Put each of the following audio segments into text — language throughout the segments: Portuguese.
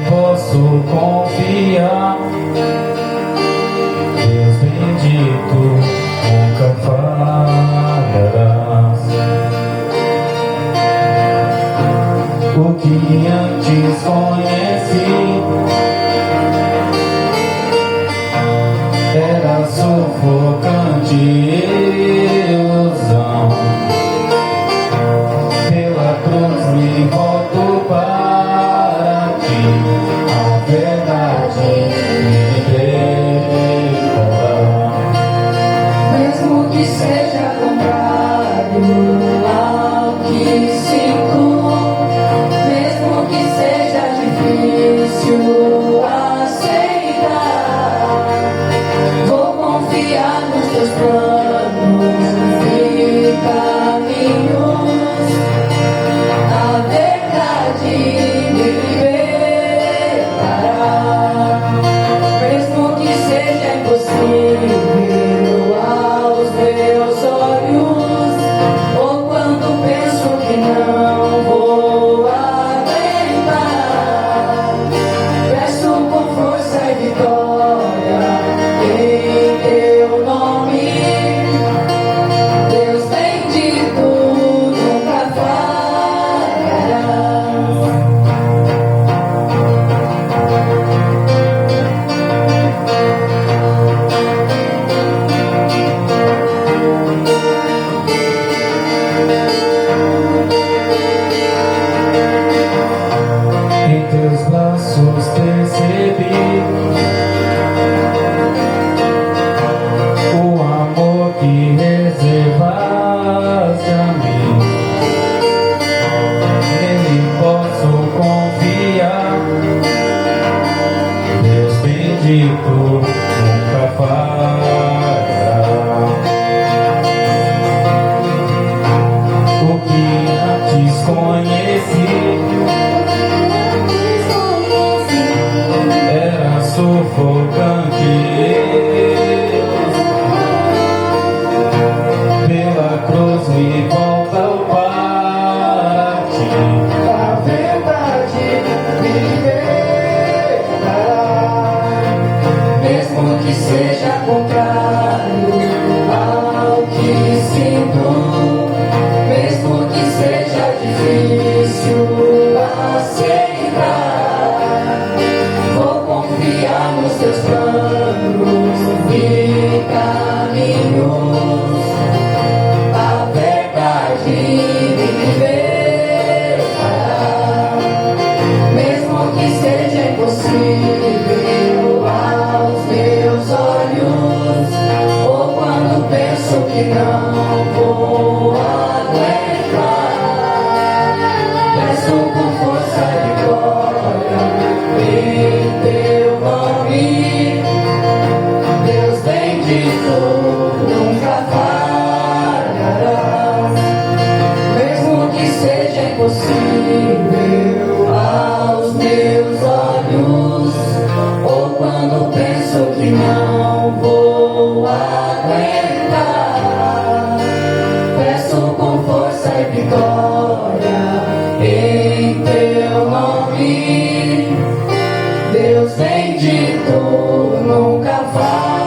posso confiar. Deus bendito, nunca falharás. O que antes conheci era sufocante ilusão. Pela cruz me volto para ti, a verdade me libertará. Mesmo que seja contrário ao que sinto, mesmo que seja difícil aceitar, vou confiar nos teus planos e caminhos. A verdade me libertará. Mesmo que seja impossível aos meus olhos, ou quando penso que não vou aguentar, peço com força e vitória em teu nome. Deus bendito, nunca falhará. Em teus braços percebi o amor que reservaste a mim. Nele posso confiar. Deus bendito, nunca falhará. O que antes conheci era sufocante. Pela cruz me volta para ti, A verdade me libertará. Mesmo que seja contrário ao que sinto, mesmo que seja difícil aceitar, vou confiar nos teus planos e caminhos. A verdade me libertará. Mesmo que seja impossível aos meus olhos, ou quando penso que não vou aguentar, peço com força e glória em teu nome. Deus bendito, nunca falharás. Mesmo que seja impossível aos meus olhos, ou quando penso que não vou aguentar, peço com força e vitória em teu nome. Deus bendito, nunca falharás.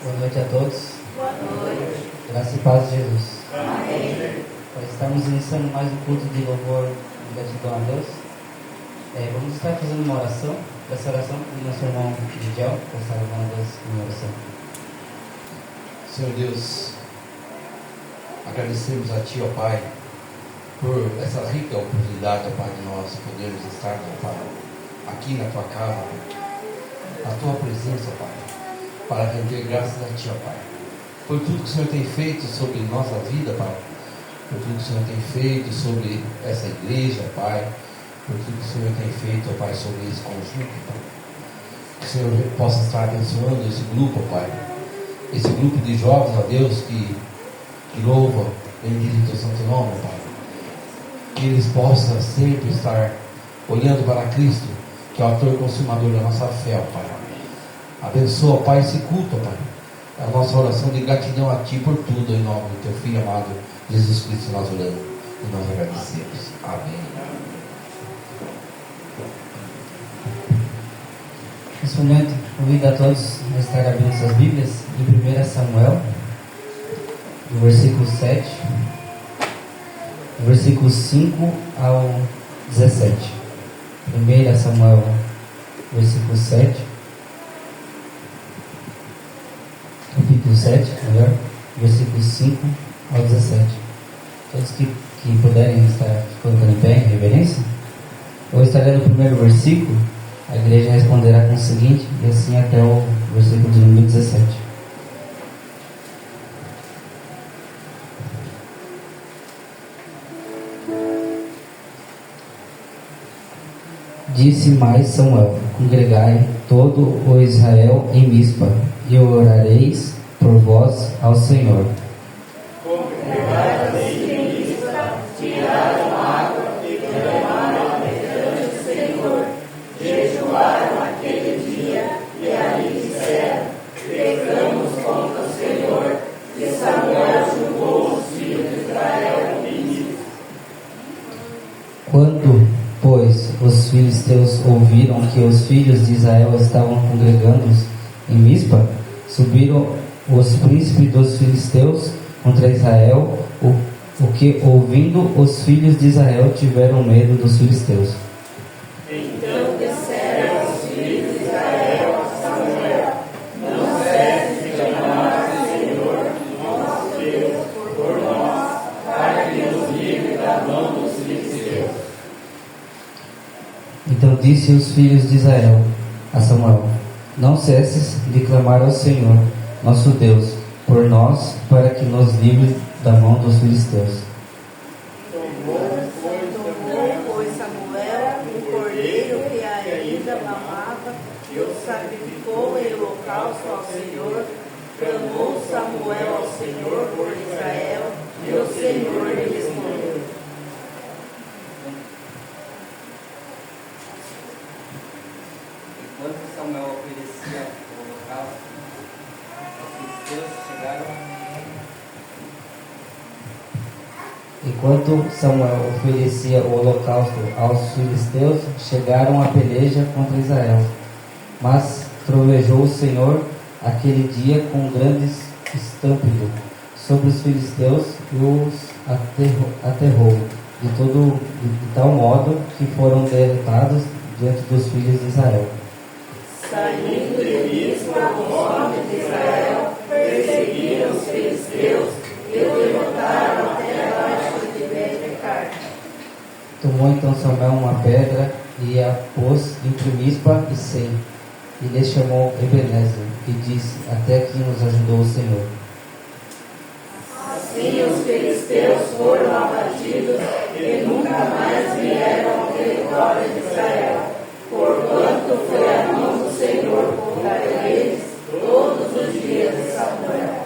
Boa noite a todos. Boa noite. Graça e paz de Jesus. Amém. Nós estamos iniciando mais um culto de louvor e gratidão a Deus. Vamos estar fazendo uma oração. Essa oração do nosso irmão Gidiel, que está levando a Deus em oração. Senhor Deus, agradecemos a Ti, ó Pai, por essa rica oportunidade, ó Pai, de nós podermos estar, ó Pai, aqui na Tua casa, na Tua presença, ó Pai, para render graças a Ti, ó Pai, por tudo que o Senhor tem feito sobre nossa vida, Pai, por tudo que o Senhor tem feito sobre essa igreja, Pai, por tudo que o Senhor tem feito, ó Pai, sobre esse conjunto, Pai. Que o Senhor possa estar abençoando esse grupo, ó Pai, esse grupo de jovens, ó Deus, que louva, bendito o Teu santo nome, ó Pai. Que eles possam sempre estar olhando para Cristo, que é o autor e consumador da nossa fé, ó Pai. Abençoa, Pai, esse culto, ó Pai. É a nossa oração de gratidão a Ti por tudo, em nome do Teu Filho amado, Jesus Cristo, nós oramos. E nós agradecemos. Amém. Nesse momento, convido a todos a estar abrindo suas Bíblias em 1 Samuel, do versículo 7, do versículo 5 ao 17. 1 Samuel, versículo 7, capítulo 7, melhor, versículo 5 ao 17. Todos que puderem estar colocando em pé em reverência, eu estarei no primeiro versículo. A igreja responderá com o seguinte, e assim até o versículo de número 17. Disse mais Samuel: congregai todo o Israel em Mispa, e orareis por vós ao Senhor. Quando, pois, os filisteus ouviram que os filhos de Israel estavam congregando em Mispa, subiram os príncipes dos filisteus contra Israel, o que, ouvindo os filhos de Israel, tiveram medo dos filisteus. Então disseram os filhos de Israel a Samuel: não cesses de clamar ao Senhor, nosso Deus, por nós, para que nos livre da mão dos filisteus. Então disse os filhos de Israel a Samuel: não cesses de clamar ao Senhor, nosso Deus, por nós, para que nos livre da mão dos filisteus. Tomou, pois, Samuel um cordeiro que ainda mamava e o sacrificou em holocausto ao Senhor. Clamou Samuel ao Senhor por Israel, e o Senhor lhe respondeu. Enquanto Samuel oferecia o holocausto, os filisteus chegaram. Enquanto Samuel oferecia o holocausto aos filisteus, chegaram a peleja contra Israel. Mas trovejou o Senhor aquele dia com grande estampido sobre os filisteus e os aterrou de tal modo que foram derrotados diante dos filhos de Israel. Saindo de Mispa, os homens de Israel perseguiram os filisteus e o derrotaram até abaixo de Bet-Car. Tomou então Samuel uma pedra e a pôs entre Mispa e Sem, e lhe chamou Ebenezer, e disse: até aqui nos ajudou o Senhor. Assim os filisteus foram abatidos e nunca mais vieram ao território de Israel, porquanto foi a mão do Senhor contra eles todos os dias de Samuel.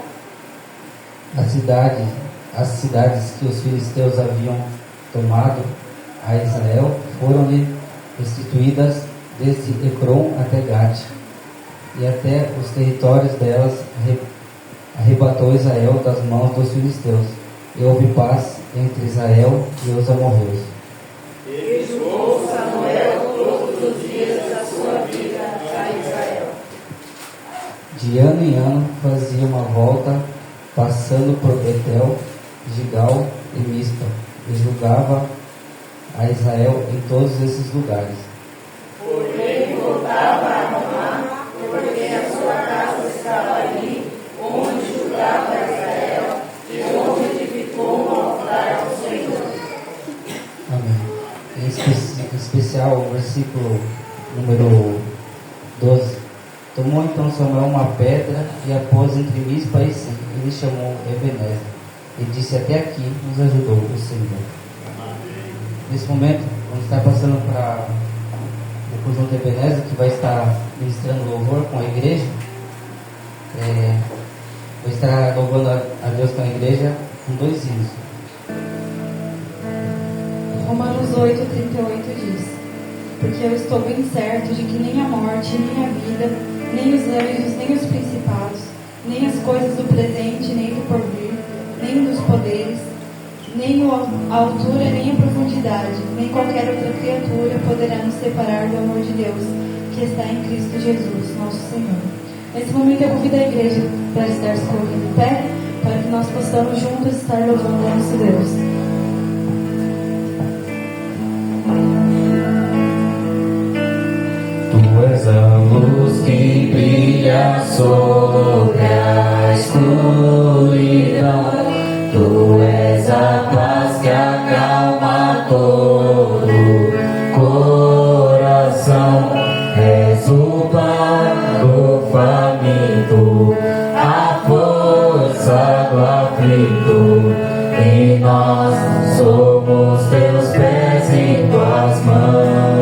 As cidades que os filisteus haviam tomado a Israel foram-lhe restituídas desde Ecrom até Gate, e até os territórios delas arrebatou Israel das mãos dos filisteus, e houve paz entre Israel e os amorreus. E julgou Samuel todos os dias da sua vida a Israel. De ano em ano fazia uma volta, passando por Betel, Gigal e Mispa, e julgava a Israel em todos esses lugares. Porém voltava a Ramá, porque a sua casa estava ali, onde julgava Israel, e onde edificou um altar ao Senhor. Amém. Em especial o versículo número 12. Tomou então Samuel uma pedra e a pôs entre Mispa e Sem, e lhe chamou Ebenezer, e disse: até aqui nos ajudou o Senhor. Nesse momento, vamos estar passando para o conjunto Ebenezer, que vai estar ministrando louvor com a igreja. Vai estar louvando a Deus com a igreja com 2 hinos. Romanos 8:38 diz: porque eu estou bem certo de que nem a morte, nem a vida, nem os anjos, nem os principados, nem as coisas do presente, nem do porvir, nem dos poderes, Nem a altura, nem a profundidade, nem qualquer outra criatura poderá nos separar do amor de Deus, que está em Cristo Jesus, nosso Senhor. Nesse momento eu convido a igreja para estar se colocando em pé, para que nós possamos juntos estar louvando o nosso Deus. Tu és a luz que brilha sobre a escuridão. Tu és a paz que acalma todo coração. És o pão do faminto, a força do aflito. E nós somos teus pés e tuas mãos.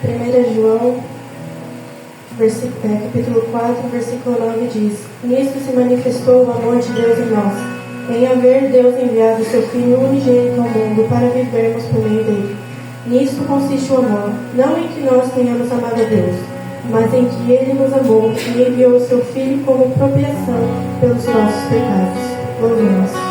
1 João, capítulo 4, versículo 9 diz: Nisto se manifestou o amor de Deus em nós, em haver Deus enviado seu Filho unigênito ao mundo para vivermos por meio dele. Nisto consiste o amor, não em que nós tenhamos amado a Deus, mas em que ele nos amou e enviou o seu Filho como propiação pelos nossos pecados. Louvemos.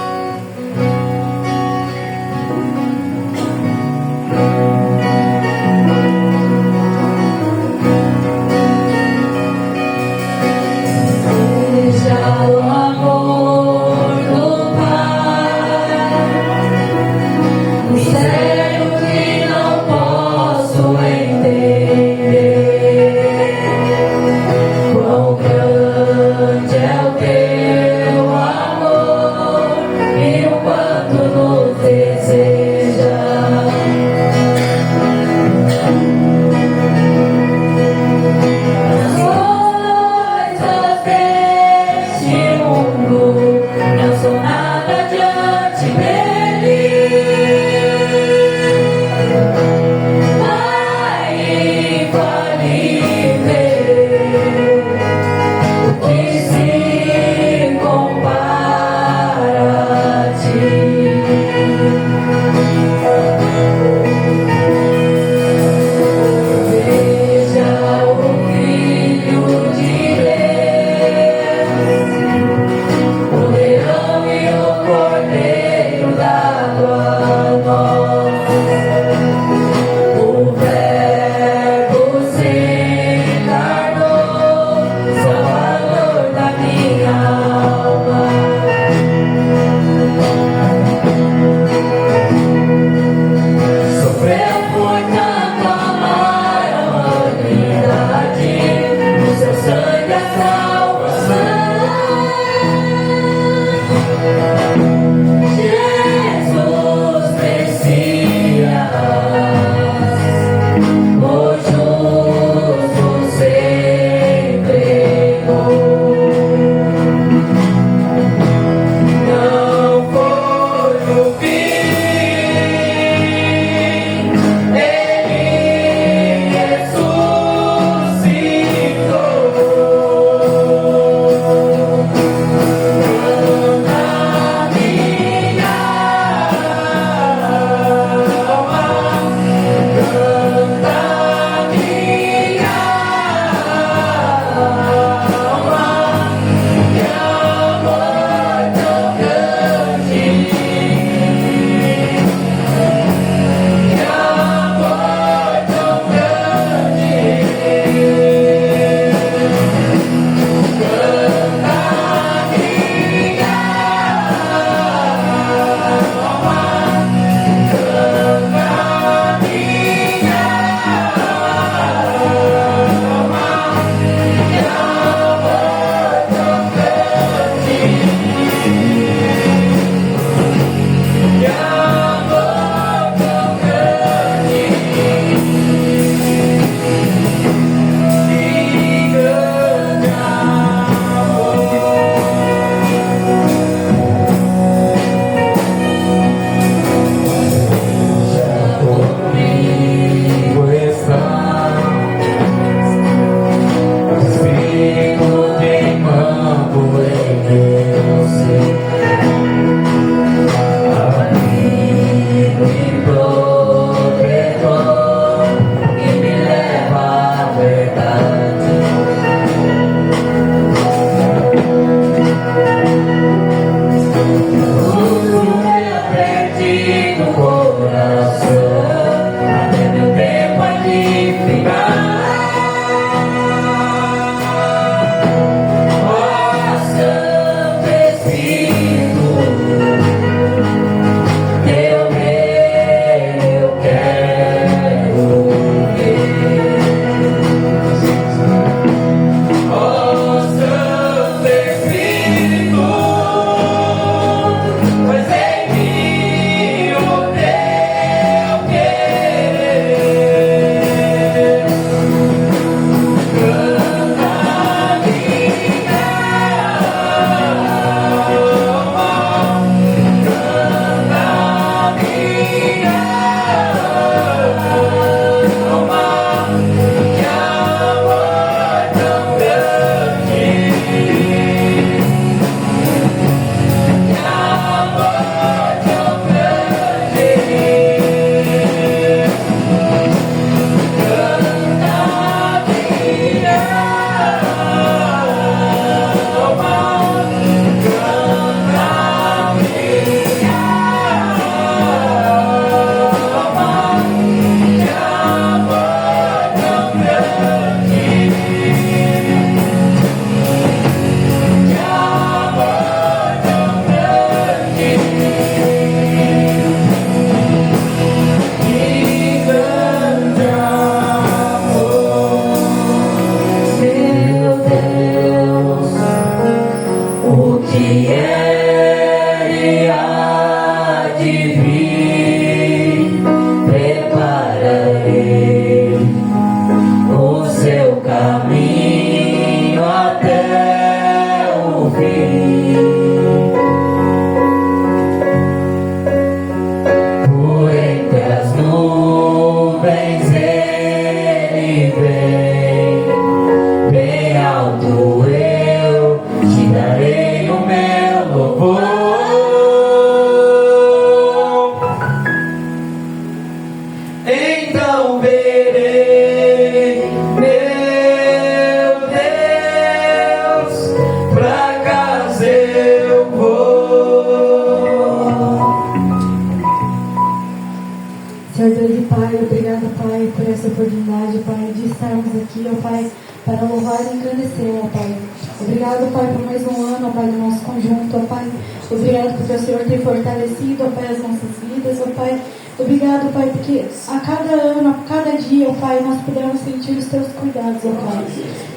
Senhor Deus e Pai, obrigado, Pai, por essa oportunidade, Pai, de estarmos aqui, ó Pai, para louvar e engrandecer, ó Pai. Obrigado, Pai, por mais um ano, ó Pai, do nosso conjunto, ó Pai. Obrigado porque o Senhor tem fortalecido, ó Pai, as nossas vidas, ó Pai. Obrigado, Pai, porque a cada ano, a cada dia, ó Pai, nós podemos sentir os Teus cuidados, ó Pai.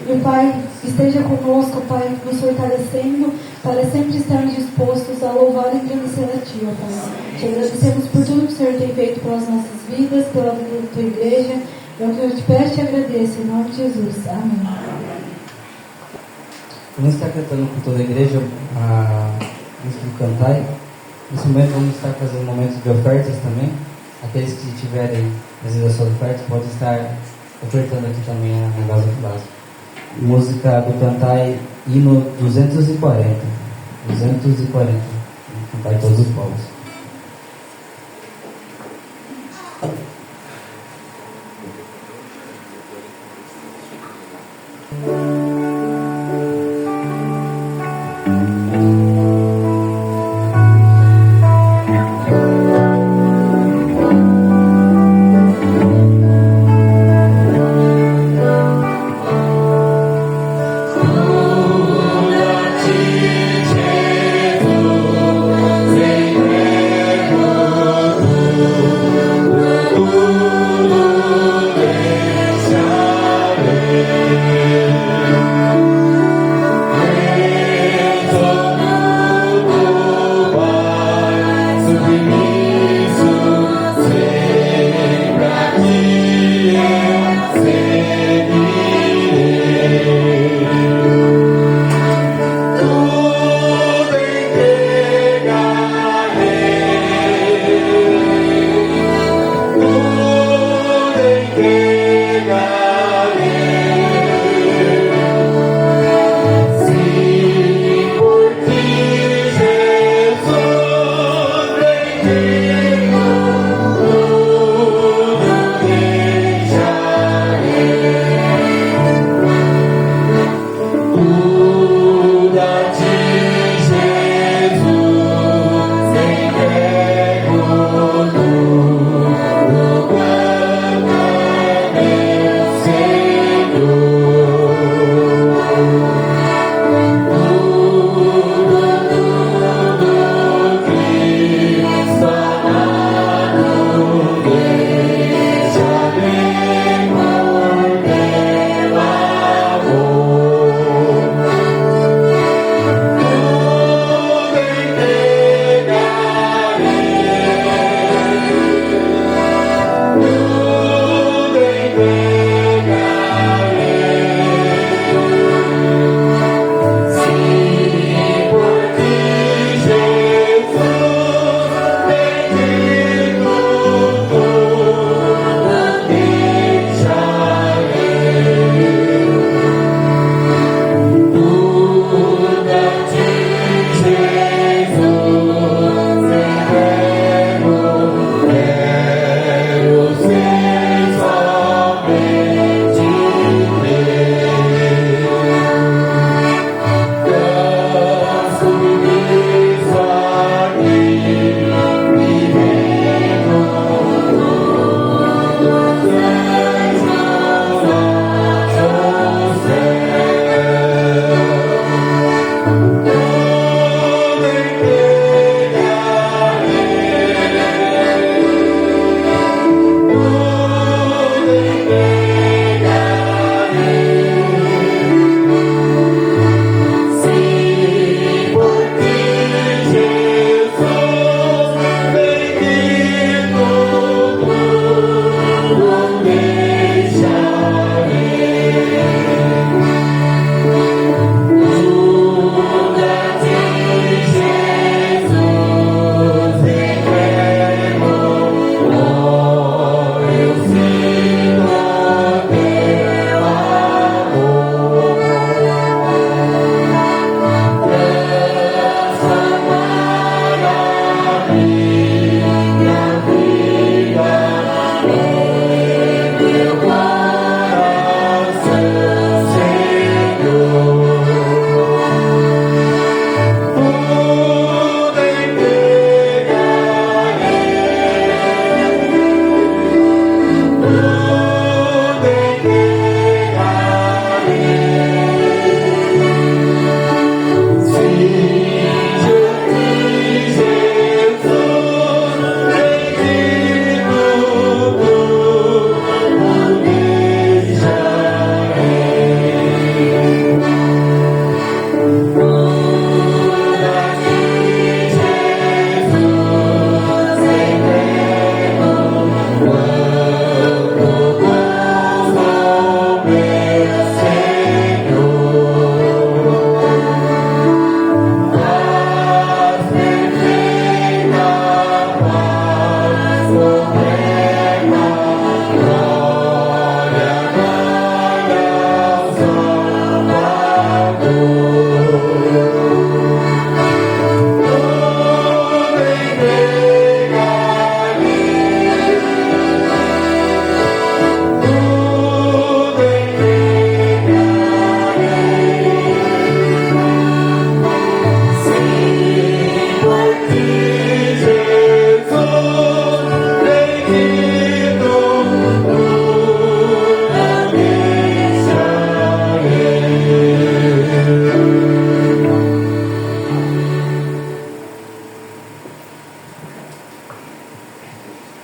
E, Pai, esteja conosco, ó Pai, nos fortalecendo para sempre estarmos dispostos a louvar e engrandecer a Ti, ó Pai. Te agradecemos por tudo que o Senhor tem feito pelas nossas vidas, pela vida da Tua igreja. É o que eu te peço e te agradeço, em nome de Jesus. Amém. Vamos estar cantando com toda a igreja a música do Cantai. Nesse momento vamos estar fazendo momentos de ofertas também. Aqueles que tiverem fazendo as suas ofertas podem estar ofertando aqui também na base do vaso. Música do Cantai, hino 240. 240. Cantai todos os povos. Oh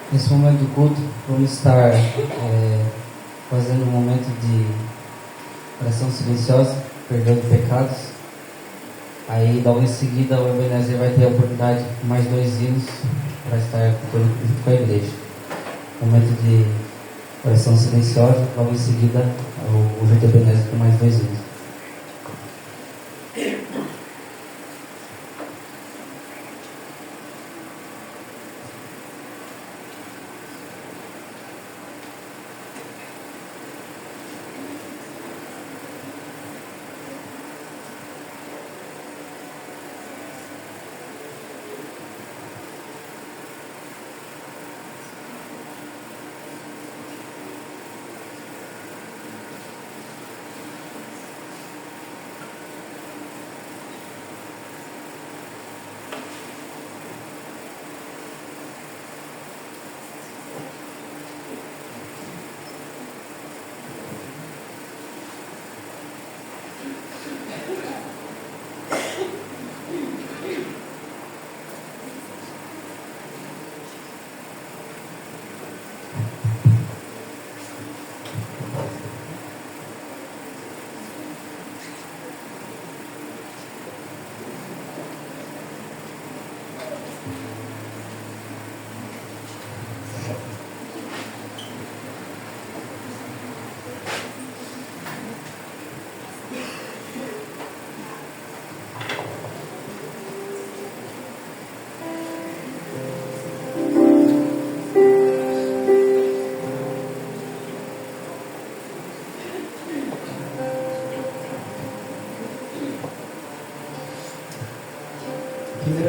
Nesse momento do culto, vamos estar fazendo um momento de oração silenciosa, perdão de pecados. Aí, logo em seguida, o Ebenezer vai ter a oportunidade de mais 2 hinos para estar junto com a igreja. Momento de oração silenciosa, logo em seguida, o Júlio Ebenezer com mais 2 hinos.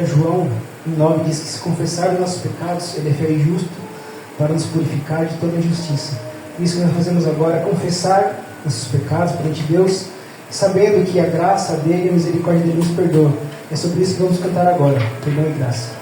João 9 diz que se confessarmos nossos pecados, Ele é fiel e justo para nos purificar de toda injustiça. Isso que nós fazemos agora é confessar nossos pecados perante Deus, sabendo que a graça dele e a misericórdia dele nos perdoa. É sobre isso que vamos cantar agora. Perdão e graça.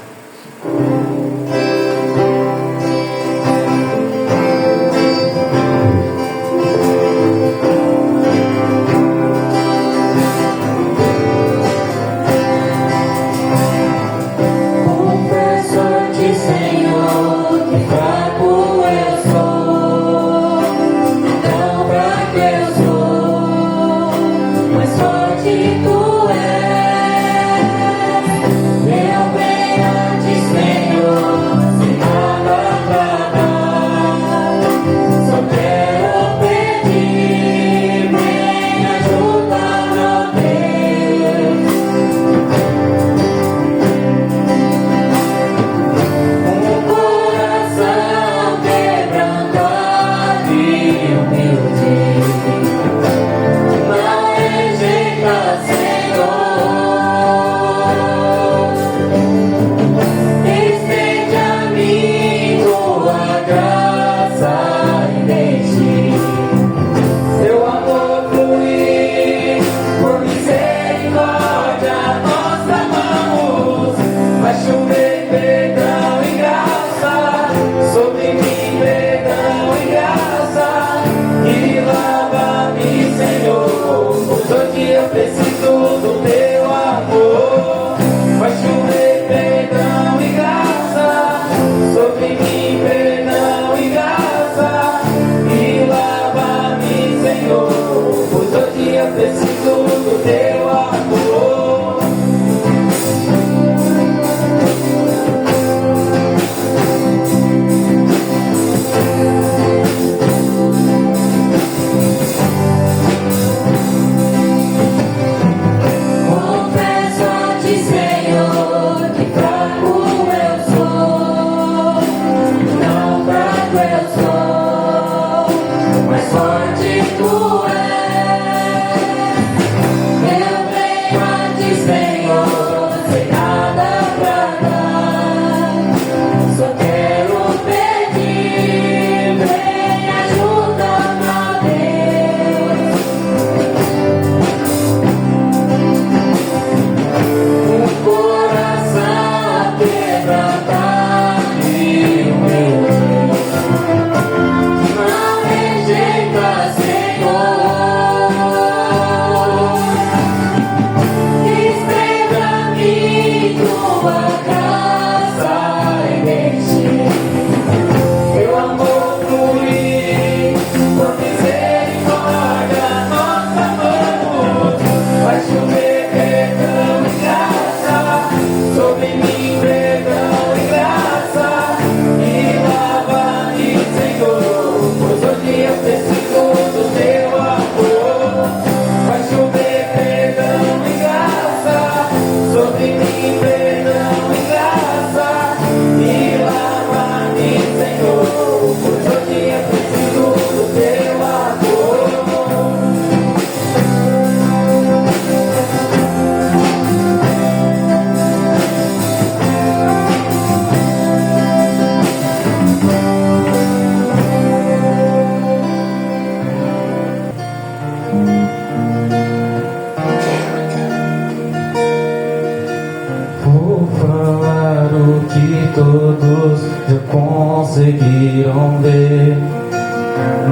conseguiram ver,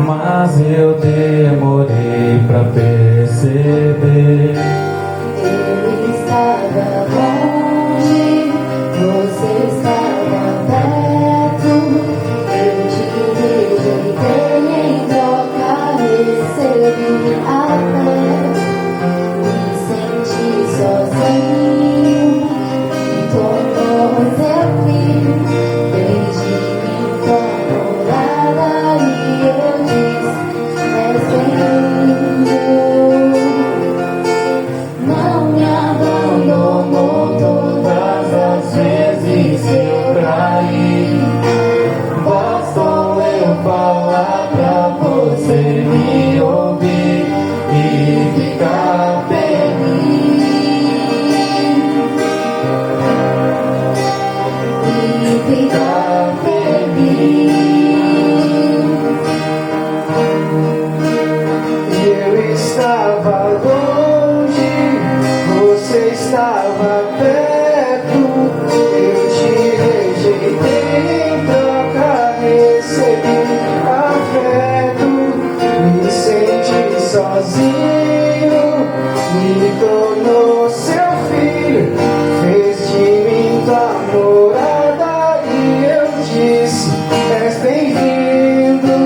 mas eu demorei pra perceber. Ele estava longe, você estava perto. Eu te rejeitei, em troca recebi afeto. Me senti sozinho, me tornou seu filho. Fez de mim tua morada e eu disse: és bem-vindo. Não me abandonou todas as vezes que eu caí. Bastou eu falar pra você me ouvir e ficar feliz. E ficar feliz. Eu estava longe, você estava perto. Eu te rejeitei, em troca recebi afeto. Me senti sozinho, me tornou seu filho. Fez de mim tua morada e eu disse: és bem-vindo.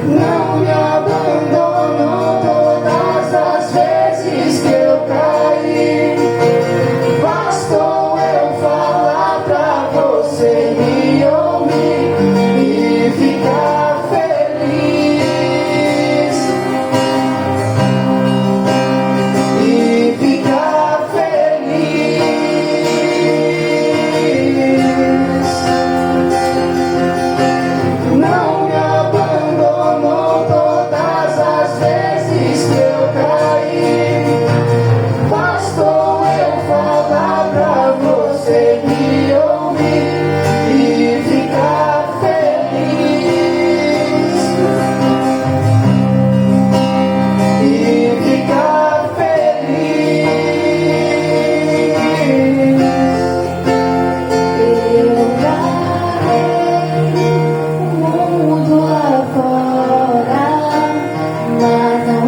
Não me abandonou todas as vezes que eu caí. Bastou eu falar pra você me ouvir e ficar feliz. E ficar feliz. Não me abandonou todas as vezes que eu caí. Bastou eu falar pra você me ouvir e ficar feliz. E ficar feliz. Eu varei o mundo afora, mas não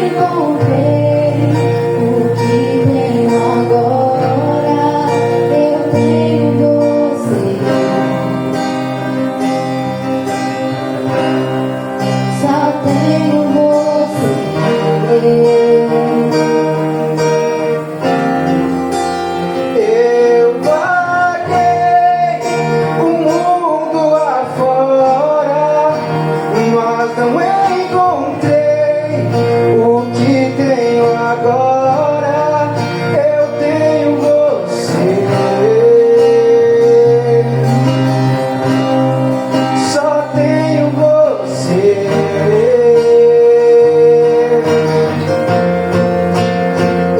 encontrei o que tenho agora. Eu tenho você, só tenho você. Eu vaguei o mundo afora, mas não encontrei o que tenho agora. Eu tenho você, só tenho você.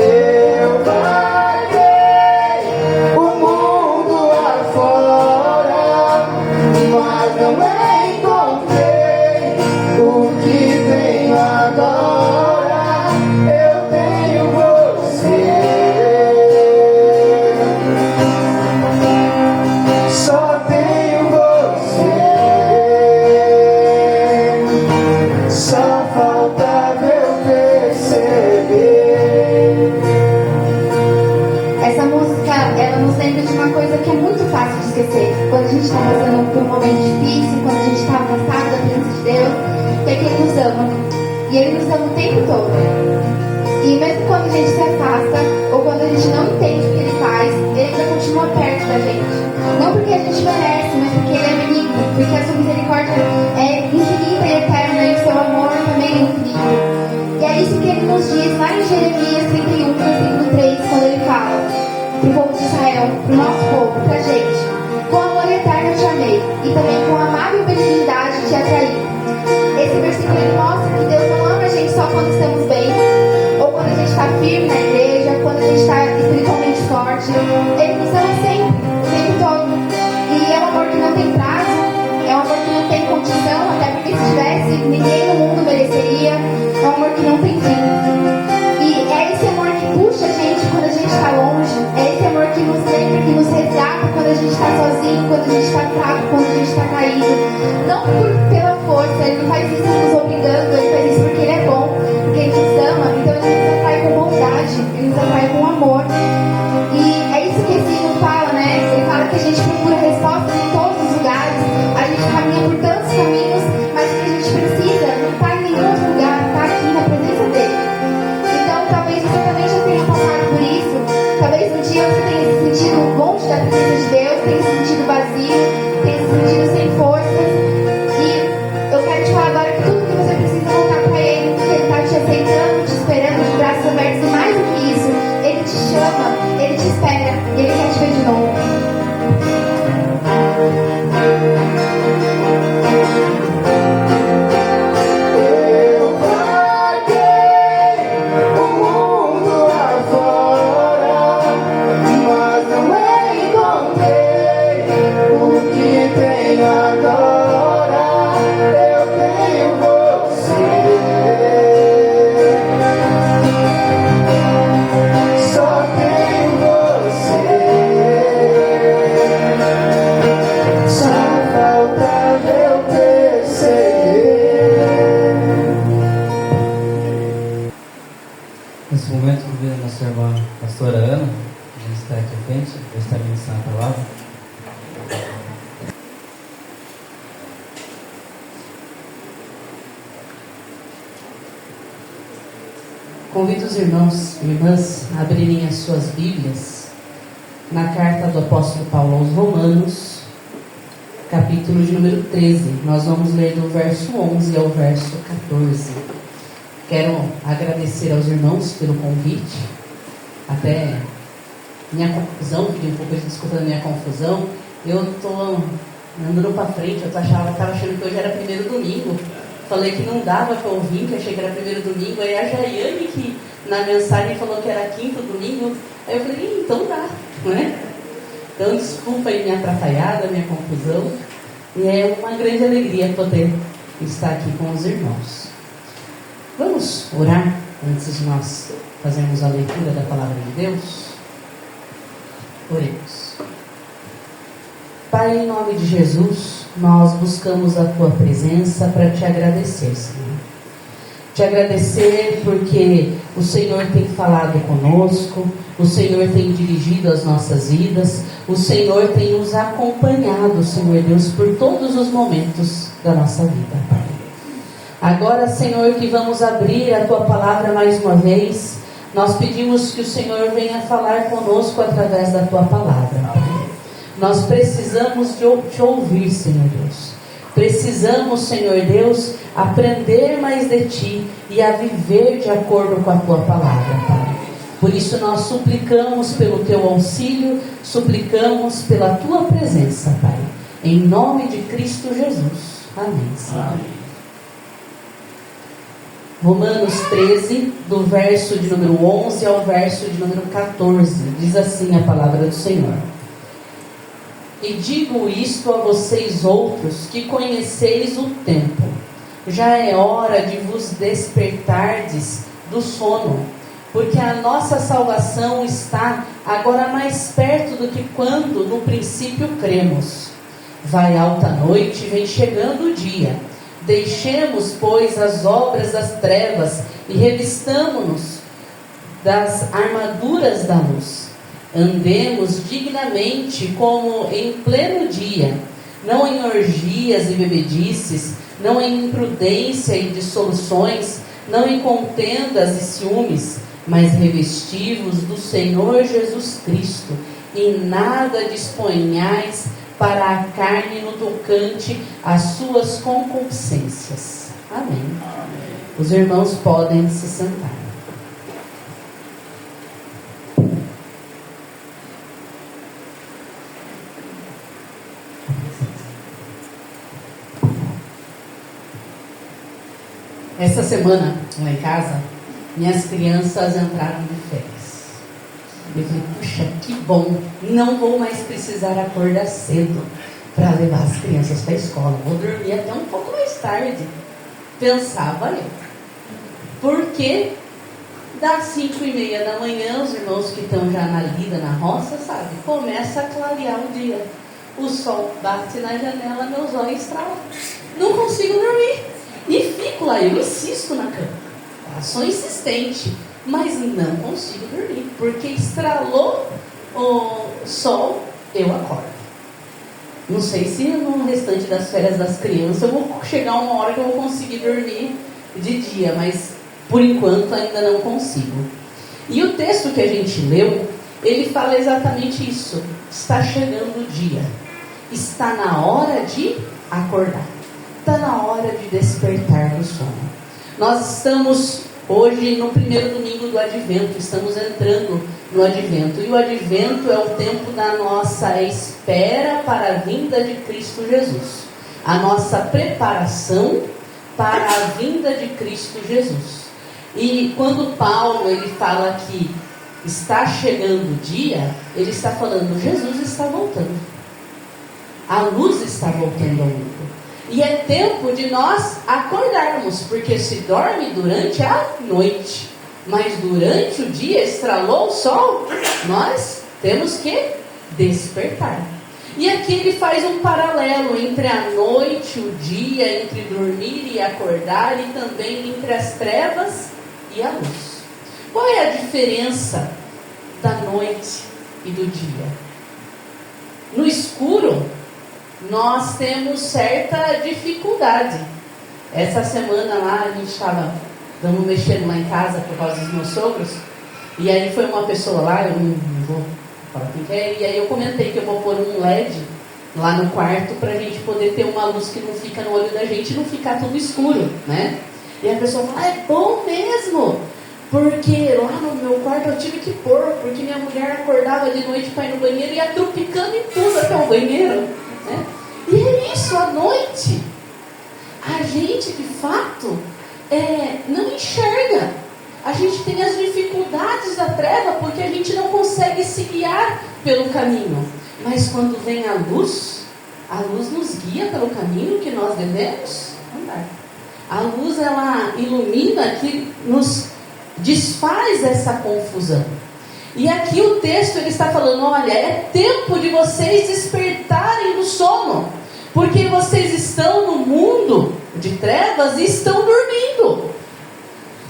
Eu vaguei o mundo afora, mas não encontrei o que tenho agora. Eu tenho você, só tenho você. Só faltava eu perceber. Essa música, ela nos lembra de uma coisa que é muito fácil de esquecer. Quando a gente está passando por um momento difícil, quando a gente está afastado da presença de Deus, que é que Ele nos ama. E Ele nos ama o tempo todo. E mesmo quando a gente se afasta, ou quando a gente não entende o que Ele faz, Ele ainda continua perto da gente. Não porque a gente merece, mas porque Ele é benigno, porque a sua misericórdia é infinita e eterna e o seu amor também é infinito. E é isso que Ele nos diz lá em Jeremias 31, versículo 3, quando Ele fala para o povo de Israel, para o nosso povo, para a gente: com amor eterno eu te amei, e também com amável benignidade te atraí. Esse versículo ele mostra que Deus não ama a gente só quando estamos bem, ou quando a gente está firme na igreja, quando a gente está espiritualmente forte. Ele nos ama sempre, o tempo todo. E é um amor que não tem prazo, é um amor que não tem condição, até porque se tivesse, ninguém no mundo mereceria. É um amor que não tem fim. E é esse amor que puxa a gente quando a gente está longe. É esse amor que nos lembra, que nos resgata quando a gente está sozinho, quando gente está fraco, quando a gente está caído. Não pela força, Ele não faz isso nos obrigando, Ele faz isso porque Ele é bom, porque Ele nos ama. Então Ele nos atrai com bondade, Ele nos atrai com amor. E é isso que esse hino fala, né? Ele fala que a gente procura respostas em todos os lugares, a gente caminha por tantos caminhos, mas o que a gente precisa não está em nenhum outro lugar, está aqui na presença dEle. Então talvez você também já tenha passado por isso, talvez um dia você tenha se sentido longe da presença de Deus, tenha se sentido vazio, tenha se sentido sem forças. E eu quero te falar agora que tudo que você precisa é voltar para Ele, porque Ele está te aceitando, te esperando de braços abertos. E mais do que isso, Ele te chama, Ele te espera e Ele quer te ver de novo. Eu vaguei o mundo afora, mas não encontrei o que tenho agora. Eu tenho você, só tenho você. Só falta eu perceber. Nesse momento, convido a nossa irmã pastora Ana, que está aqui à frente, vai estar ministrando a palavra. Convido os irmãos e irmãs a abrirem as suas Bíblias na carta do apóstolo Paulo aos Romanos, capítulo de número 13. Nós vamos ler do verso 11 ao verso 14. Quero agradecer aos irmãos pelo convite. Até minha confusão, pedir um pouco de desculpa da minha confusão. Eu estou andando para frente, eu estava achando que hoje era primeiro domingo. Falei que não dava para ouvir, que achei que era primeiro domingo. Aí a Jaiane, que na mensagem falou que era quinto domingo. Aí eu falei, então dá, não é? Então desculpa aí minha atrapalhada, minha confusão. E é uma grande alegria poder estar aqui com os irmãos. Vamos orar antes de nós fazermos a leitura da palavra de Deus? Oremos. Pai, em nome de Jesus, nós buscamos a Tua presença para Te agradecer, Senhor. Te agradecer porque o Senhor tem falado conosco, o Senhor tem dirigido as nossas vidas, o Senhor tem nos acompanhado, Senhor Deus, por todos os momentos da nossa vida, Pai. Agora, Senhor, que vamos abrir a Tua palavra mais uma vez, nós pedimos que o Senhor venha falar conosco através da Tua palavra, Pai. Nós precisamos te ouvir, Senhor Deus. Precisamos, Senhor Deus, aprender mais de Ti e a viver de acordo com a Tua palavra, Pai. Por isso nós suplicamos pelo Teu auxílio, suplicamos pela Tua presença, Pai. Em nome de Cristo Jesus. Amém, Senhor. Amém. Romanos 13, do verso de número 11 ao verso de número 14. Diz assim a palavra do Senhor. E digo isto a vocês outros, que conheceis o tempo. Já é hora de vos despertardes do sono, porque a nossa salvação está agora mais perto do que quando no princípio cremos. Vai alta noite, vem chegando o dia. Deixemos, pois, as obras das trevas e revistamo-nos das armaduras da luz. Andemos dignamente como em pleno dia, não em orgias e bebedices, não em imprudência e dissoluções, não em contendas e ciúmes, mas revestivos do Senhor Jesus Cristo, e nada disponhais para a carne no tocante às suas concupiscências. Amém. Os irmãos podem se sentar. Essa semana, lá em casa, minhas crianças entraram de férias. Eu falei, puxa, que bom, não vou mais precisar acordar cedo para levar as crianças para a escola. Vou dormir até um pouco mais tarde. Pensava eu. Porque das 5:30 da manhã, os irmãos que estão já na lida, na roça, sabe, começa a clarear o dia. o sol bate na janela, meus olhos estralam. Não consigo dormir. E fico lá, eu insisto na cama. Sou insistente, mas não consigo dormir. Porque estralou o sol, eu acordo. Não sei se no restante das férias das crianças eu vou chegar uma hora que eu vou conseguir dormir de dia, mas por enquanto ainda não consigo. E o texto que a gente leu, ele fala exatamente isso. Está chegando o dia. Está na hora de acordar. Está na hora de despertar do sono. Nós estamos hoje no primeiro domingo do Advento. Estamos entrando no Advento. E o Advento é o tempo da nossa espera para a vinda de Cristo Jesus. A nossa preparação para a vinda de Cristo Jesus. E quando Paulo ele fala que está chegando o dia, ele está falando, Jesus está voltando. A luz está voltando ao mundo. E é tempo de nós acordarmos, porque se dorme durante a noite, mas durante o dia estralou o sol, nós temos que despertar. E aqui ele faz um paralelo entre a noite, o dia, entre dormir e acordar, e também entre as trevas e a luz. Qual é a diferença da noite e do dia? No escuro, nós temos certa dificuldade. Essa semana lá, a gente estava mexendo lá em casa por causa dos meus sogros, e aí foi uma pessoa lá, eu não vou falar quem é, e aí eu comentei que eu vou pôr um LED lá no quarto para a gente poder ter uma luz que não fica no olho da gente e não ficar tudo escuro, né? E a pessoa fala, é bom mesmo, porque lá no meu quarto eu tive que pôr, porque minha mulher acordava de noite para ir no banheiro e ia tropicando em tudo até o banheiro, né? E é isso, à noite a gente de fato não enxerga. A gente tem as dificuldades da treva porque a gente não consegue se guiar pelo caminho. Mas quando vem a luz nos guia pelo caminho que nós devemos andar. A luz, ela ilumina, que nos desfaz essa confusão. E aqui o texto ele está falando, olha, é tempo de vocês despertarem do sono, porque vocês estão no mundo de trevas e estão dormindo.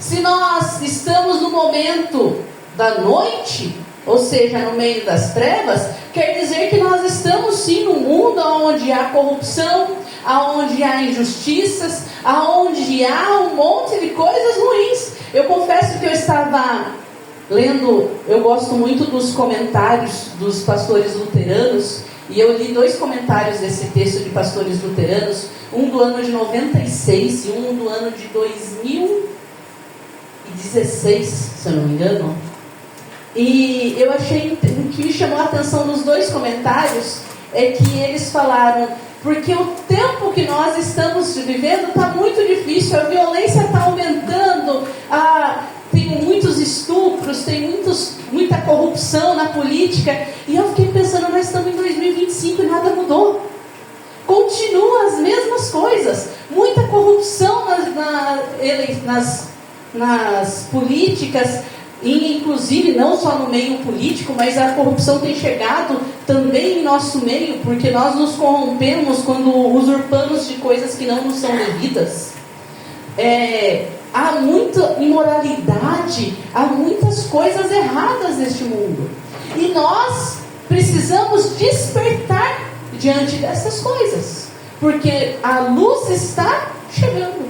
Se nós estamos no momento da noite, ou seja, no meio das trevas, quer dizer que nós estamos sim no mundo onde há corrupção, onde há injustiças, onde há um monte de coisas ruins. Eu confesso que eu estava lendo, eu gosto muito dos comentários dos pastores luteranos, e eu li 2 comentários desse texto de pastores luteranos, um do ano de 96 e um do ano de 2016, se eu não me engano. E eu achei, o que me chamou a atenção nos 2 comentários é que eles falaram, porque o tempo que nós estamos vivendo está muito difícil, a violência está aumentando, tem muitos estupros, tem muita corrupção na política, e eu fiquei pensando, nós estamos em 2025 e nada mudou. Continuam as mesmas coisas, muita corrupção nas políticas, e inclusive não só no meio político, mas a corrupção tem chegado também em nosso meio, porque nós nos corrompemos quando usurpamos de coisas que não nos são devidas. Há muita imoralidade, há muitas coisas erradas neste mundo, e nós precisamos despertar diante dessas coisas, porque a luz está chegando,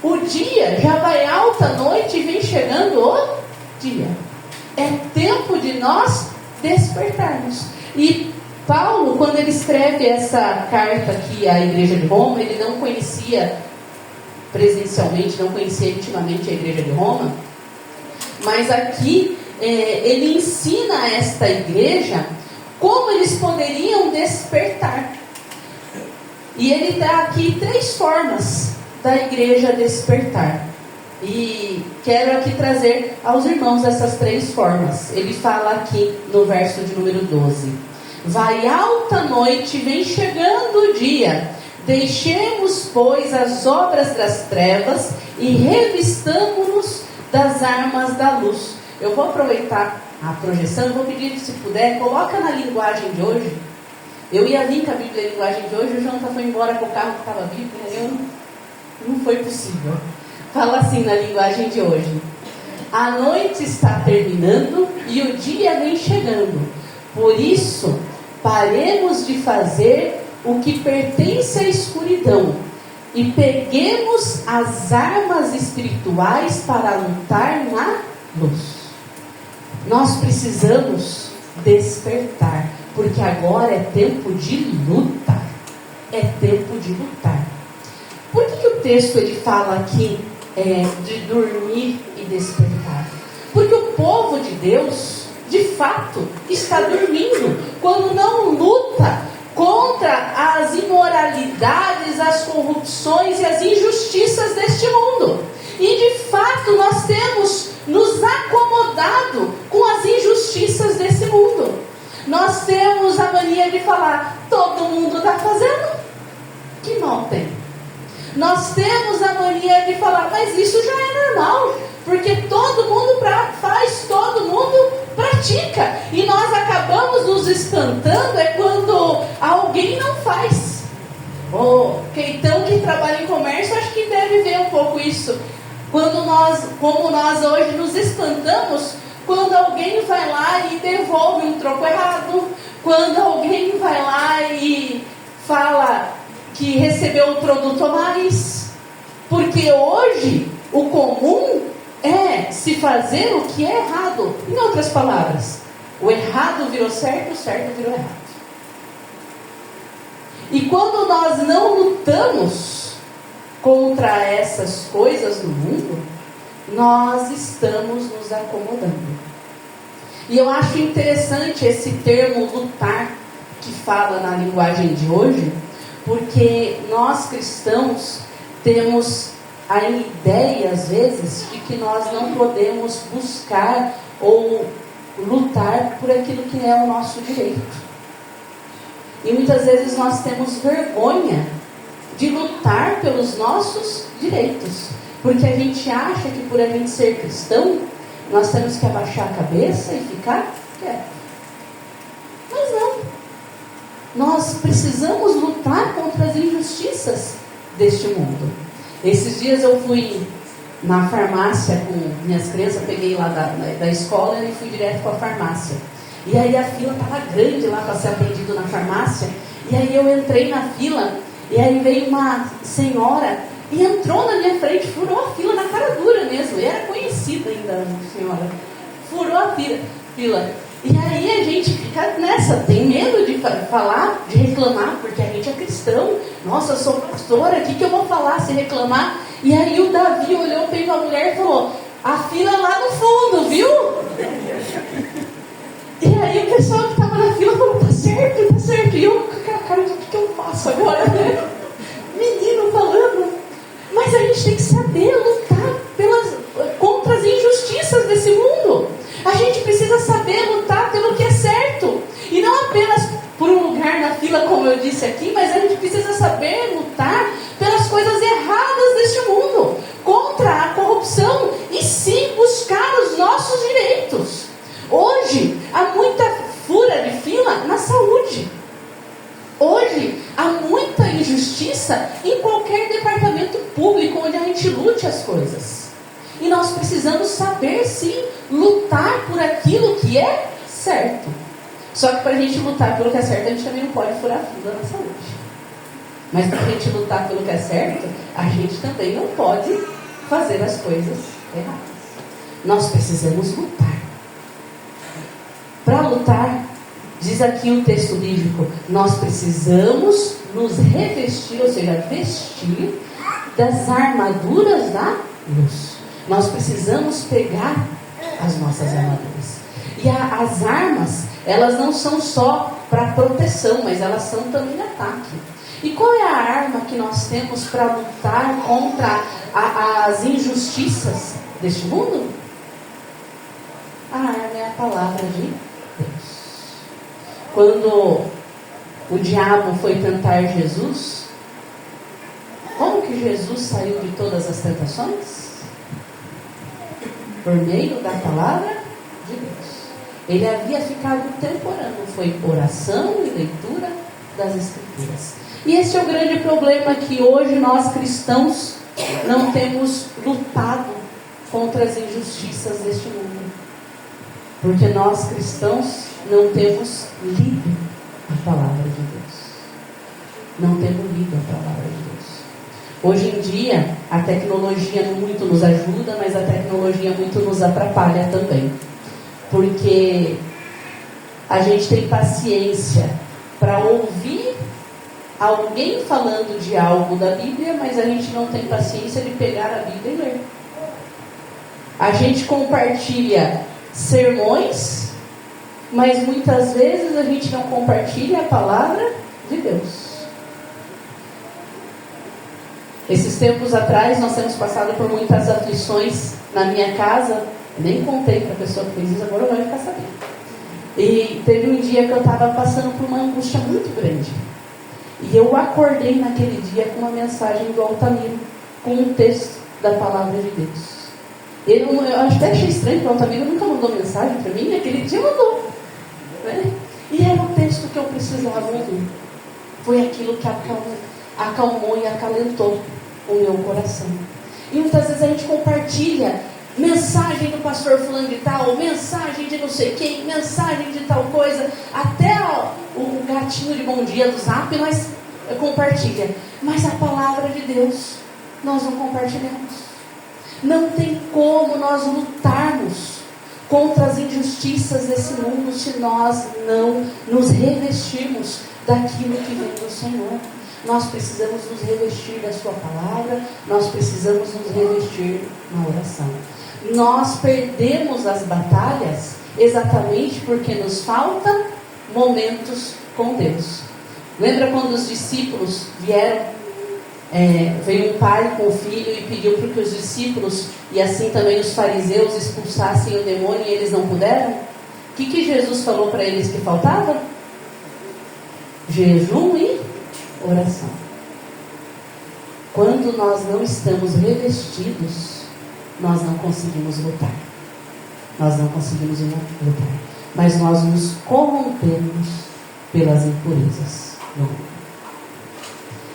o dia já vai alta noite e vem chegando o dia. É tempo de nós despertarmos. E Paulo, quando ele escreve essa carta aqui à igreja de Roma, ele não conhecia presencialmente, não conhecia intimamente a igreja de Roma, mas aqui ele ensina a esta igreja como eles poderiam despertar. E ele dá aqui 3 formas da igreja despertar. E quero aqui trazer aos irmãos essas 3 formas. Ele fala aqui no verso de número 12: vai alta noite, vem chegando o dia. Deixemos, pois, as obras das trevas e revistamo-nos das armas da luz. Eu vou aproveitar a projeção, eu vou pedir que, se puder, coloca na linguagem de hoje, Eu ia vir com a Bíblia em linguagem de hoje, o Jonathan foi embora com o carro que estava a Bíblia, não foi possível. Fala assim na linguagem de hoje: a noite está terminando e o dia vem chegando. Por isso, paremos de fazer o que pertence à escuridão e peguemos as armas espirituais para lutar na luz. Nós precisamos despertar, porque agora é tempo de luta. É tempo de lutar. Por que o texto ele fala aqui de dormir e despertar? Porque o povo de Deus, de fato, está dormindo quando não luta contra as imoralidades, as corrupções e as injustiças deste mundo. E de fato nós temos nos acomodado com as injustiças desse mundo. Nós temos a mania de falar: todo mundo está fazendo, que mal tem. Nós temos a mania de falar: mas isso já é normal, porque todo mundo faz, todo mundo pratica. E nós acabamos nos espantando quando alguém não faz. Então quem trabalha em comércio acho que deve ver um pouco isso. Como nós hoje nos espantamos quando alguém vai lá e devolve um troco errado, quando alguém vai lá e fala que recebeu um produto a mais, porque hoje o comum é se fazer o que é errado. Em outras palavras, o errado virou certo, o certo virou errado. E quando nós não lutamos contra essas coisas no mundo, nós estamos nos acomodando. E eu acho interessante esse termo lutar que fala na linguagem de hoje, porque nós cristãos temos a ideia às vezes de que nós não podemos buscar ou lutar por aquilo que é o nosso direito. E muitas vezes nós temos vergonha de lutar pelos nossos direitos, porque a gente acha que por a gente ser cristão, nós temos que abaixar a cabeça e ficar quieto. Mas não. Nós precisamos lutar contra as injustiças deste mundo. Esses dias eu fui na farmácia com minhas crianças, peguei lá da escola e fui direto para a farmácia. E aí a fila estava grande lá para ser atendido na farmácia. E aí eu entrei na fila, e aí veio uma senhora e entrou na minha frente, furou a fila na cara dura mesmo. E era conhecida ainda a senhora. Furou a fila. E aí a gente fica nessa, tem medo de falar, de reclamar, porque a gente é cristão. Nossa, eu sou pastora, o que eu vou falar se reclamar? E aí o Davi olhou para a mulher e falou: a fila lá no fundo, viu? E aí o pessoal que estava na fila falou: tá certo. E eu, cara, o que eu faço agora? Menino falando. Mas a gente tem que saber lutar contra as injustiças desse mundo. A gente precisa saber lutar pelo que é certo. E não apenas por um lugar na fila, como eu disse aqui, mas a gente precisa saber lutar pelas coisas erradas deste mundo, contra a corrupção, e sim buscar os nossos direitos. Hoje há muita fura de fila na saúde. Hoje há muita injustiça em qualquer departamento público onde a gente lute as coisas. E nós precisamos saber sim lutar por aquilo que é certo. Só que para a gente lutar pelo que é certo, a gente também não pode furar a fila na saúde. Mas para a gente lutar pelo que é certo, a gente também não pode fazer as coisas erradas. Nós precisamos lutar. Para lutar, diz aqui o texto bíblico, nós precisamos nos revestir, ou seja, vestir das armaduras da luz. Nós precisamos pegar as nossas armaduras. E as armas, elas não são só para proteção, mas elas são também de ataque. E qual é a arma que nós temos para lutar contra as injustiças deste mundo? A arma é a palavra de Deus. Quando o diabo foi tentar Jesus, como que Jesus saiu de todas as tentações? Por meio da palavra de Deus. Ele havia ficado tempo orando, foi oração e leitura das Escrituras. E esse é o grande problema, que hoje nós cristãos não temos lutado contra as injustiças deste mundo. Porque nós cristãos não temos lido a palavra de Deus. Não temos lido a palavra de Deus. Hoje em dia, a tecnologia muito nos ajuda, mas a tecnologia muito nos atrapalha também. Porque a gente tem paciência para ouvir alguém falando de algo da Bíblia, mas a gente não tem paciência de pegar a Bíblia e ler. A gente compartilha sermões, mas muitas vezes a gente não compartilha a palavra de Deus. Esses tempos atrás nós temos passado por muitas aflições na minha casa. Nem contei para a pessoa que fez isso, agora vai ficar sabendo. E teve um dia que eu estava passando por uma angústia muito grande. E eu acordei naquele dia com uma mensagem do Altamiro, com um texto da palavra de Deus. Eu até achei estranho, porque o Altamiro nunca mandou mensagem para mim, naquele dia mandou. Né? E era o texto que eu precisava ouvir. Foi aquilo que acalmou e acalentou o meu coração. E muitas vezes a gente compartilha mensagem do pastor fulano de tal, mensagem de não sei quem, mensagem de tal coisa, até o gatinho de bom dia do Zap nós compartilha, mas a palavra de Deus nós não compartilhamos. Não tem como nós lutarmos contra as injustiças desse mundo se nós não nos revestirmos daquilo que vem do Senhor. Nós precisamos nos revestir da sua palavra, nós precisamos nos revestir na oração. Nós perdemos as batalhas exatamente porque nos falta momentos com Deus. Lembra quando os discípulos vieram? Veio um pai com o filho e pediu para que os discípulos e assim também os fariseus expulsassem o demônio e eles não puderam? O que Jesus falou para eles que faltava? Jejum e oração. Quando nós não estamos revestidos, nós não conseguimos lutar. Nós não conseguimos lutar. Mas nós nos corrompemos pelas impurezas do mundo.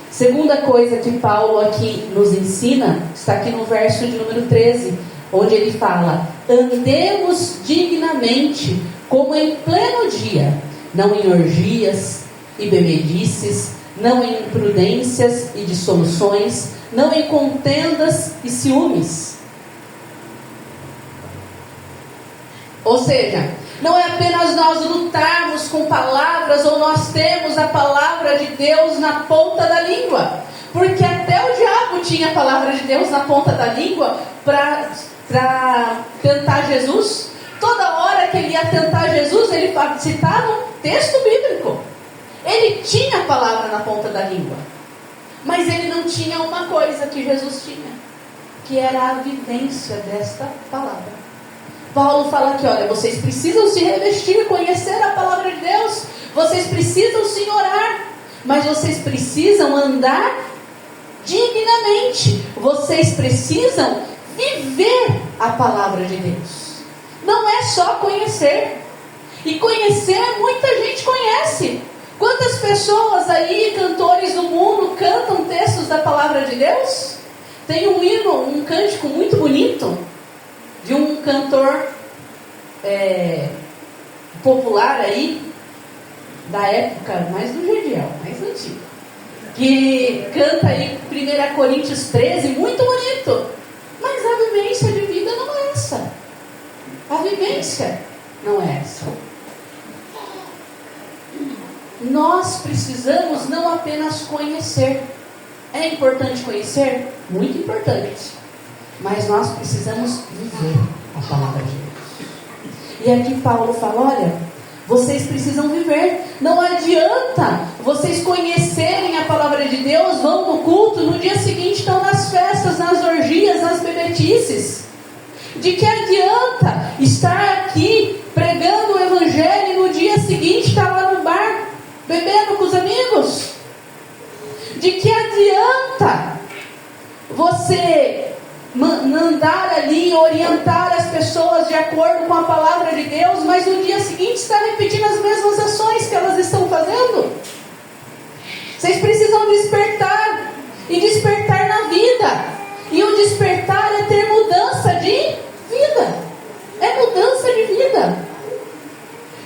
Segunda coisa que Paulo aqui nos ensina, está aqui no verso de número 13, onde ele fala: andemos dignamente, como em pleno dia, não em orgias e bebedices, não em imprudências e dissoluções, não em contendas e ciúmes. Ou seja, não é apenas nós lutarmos com palavras, ou nós temos a palavra de Deus na ponta da língua, porque até o diabo tinha a palavra de Deus na ponta da língua para tentar Jesus. Toda hora que ele ia tentar Jesus, ele citava um texto bíblico. Ele tinha a palavra na ponta da língua, mas ele não tinha uma coisa que Jesus tinha, que era a vivência desta palavra. Paulo fala aqui, olha, vocês precisam se revestir, conhecer a palavra de Deus, vocês precisam sim orar, mas vocês precisam andar dignamente, vocês precisam viver a palavra de Deus. Não é só conhecer, e conhecer muita gente conhece. Quantas pessoas aí, cantores do mundo, cantam textos da palavra de Deus? Tem um hino, um cântico muito bonito de um cantor popular aí, da época mais do Gediel, mais antigo, que canta aí 1 Coríntios 13, muito bonito, mas a vivência de vida não é essa. A vivência não é essa. Nós precisamos não apenas conhecer. É importante conhecer? Muito importante. Mas nós precisamos viver a palavra de Deus. E aqui Paulo fala, olha, vocês precisam viver. Não adianta vocês conhecerem a palavra de Deus, vão no culto, no dia seguinte estão nas festas, nas orgias, nas bebedices. De que adianta estar aqui pregando o evangelho e no dia seguinte estar lá no bar, bebendo com os amigos? De que adianta você mandar ali, orientar as pessoas de acordo com a palavra de Deus, mas no dia seguinte está repetindo as mesmas ações que elas estão fazendo? Vocês precisam despertar. E despertar na vida. E o despertar é ter mudança de vida. É mudança de vida.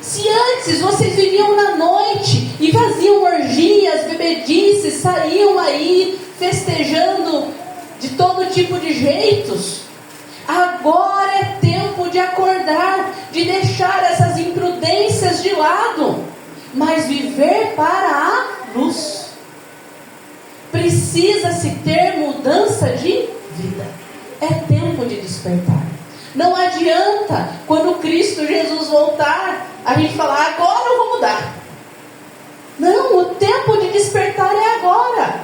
Se antes vocês viviam na noite e faziam orgias, bebedices, saíam aí festejando de todo tipo de jeitos, agora é tempo de acordar, de deixar essas imprudências de lado, mas viver para a luz. Precisa-se ter mudança de vida. É tempo de despertar. Não adianta, quando Cristo Jesus voltar, a gente falar, agora eu vou mudar. Não, o tempo de despertar é agora.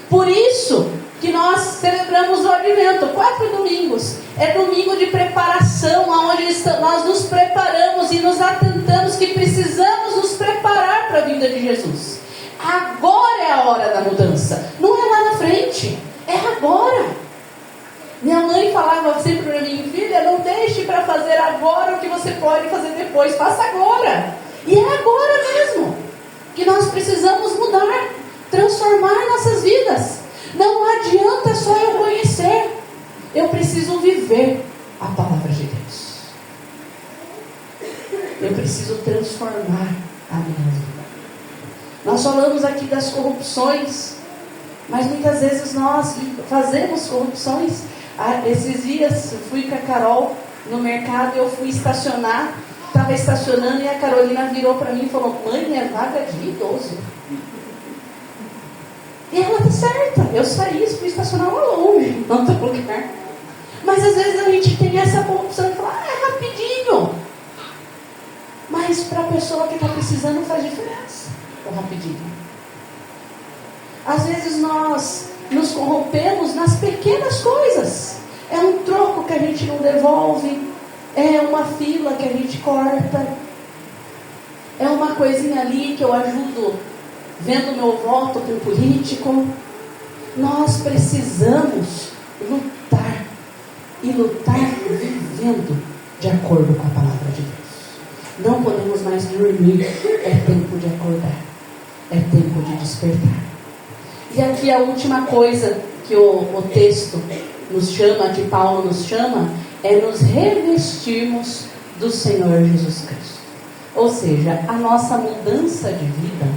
Por isso que nós celebramos o Advento, 4 domingos. É domingo de preparação, onde nós nos preparamos e nos atentamos que precisamos nos preparar para a vinda de Jesus. Agora é a hora da mudança. Não é lá na frente, é agora. Minha mãe falava sempre para mim, filha, não deixe para fazer agora o que você pode fazer depois, faça agora. E é agora mesmo que nós precisamos mudar, transformar nossas vidas. Não adianta só eu conhecer, eu preciso viver a palavra de Deus. Eu preciso transformar a minha vida. Nós falamos aqui das corrupções, mas muitas vezes nós fazemos corrupções. Esses dias eu fui com a Carol no mercado, eu fui estacionar, estava estacionando e a Carolina virou para mim e falou, mãe, é vaga de idoso. E ela está certa, eu saí, fui estacionar lá longe, não outro lugar. Mas às vezes a gente tem essa corrupção de falar, é rapidinho. Mas para a pessoa que está precisando faz diferença, o rapidinho. Às vezes nós nos corrompemos nas pequenas coisas. É um troco que a gente não devolve, é uma fila que a gente corta, é uma coisinha ali que eu ajudo vendo meu voto com o político. Nós precisamos lutar, e lutar vivendo de acordo com a palavra de Deus. Não podemos mais dormir, é tempo de acordar, é tempo de despertar. E aqui a última coisa que o texto nos chama, que Paulo nos chama, é nos revestirmos do Senhor Jesus Cristo. Ou seja, a nossa mudança de vida,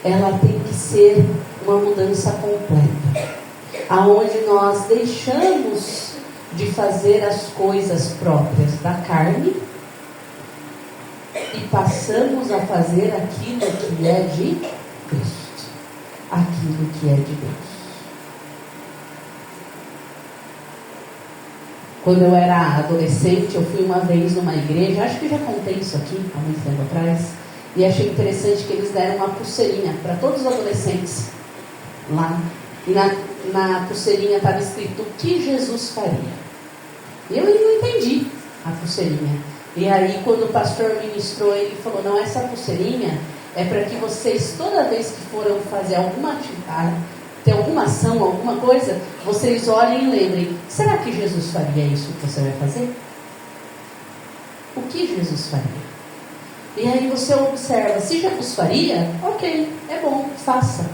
ela tem que ser uma mudança completa, aonde nós deixamos de fazer as coisas próprias da carne e passamos a fazer aquilo que é de Cristo. Aquilo que é de Deus. Quando eu era adolescente, eu fui uma vez numa igreja, acho que já contei isso aqui há muito tempo atrás, e achei interessante que eles deram uma pulseirinha para todos os adolescentes lá, e na pulseirinha estava escrito o que Jesus faria. Eu não entendi a pulseirinha. E aí quando o pastor ministrou, ele falou, não, essa pulseirinha é para que vocês, toda vez que foram fazer alguma atividade, ter alguma ação, alguma coisa, vocês olhem e lembrem, será que Jesus faria isso que você vai fazer? O que Jesus faria? E aí você observa, se Jesus faria, ok, é bom, faça.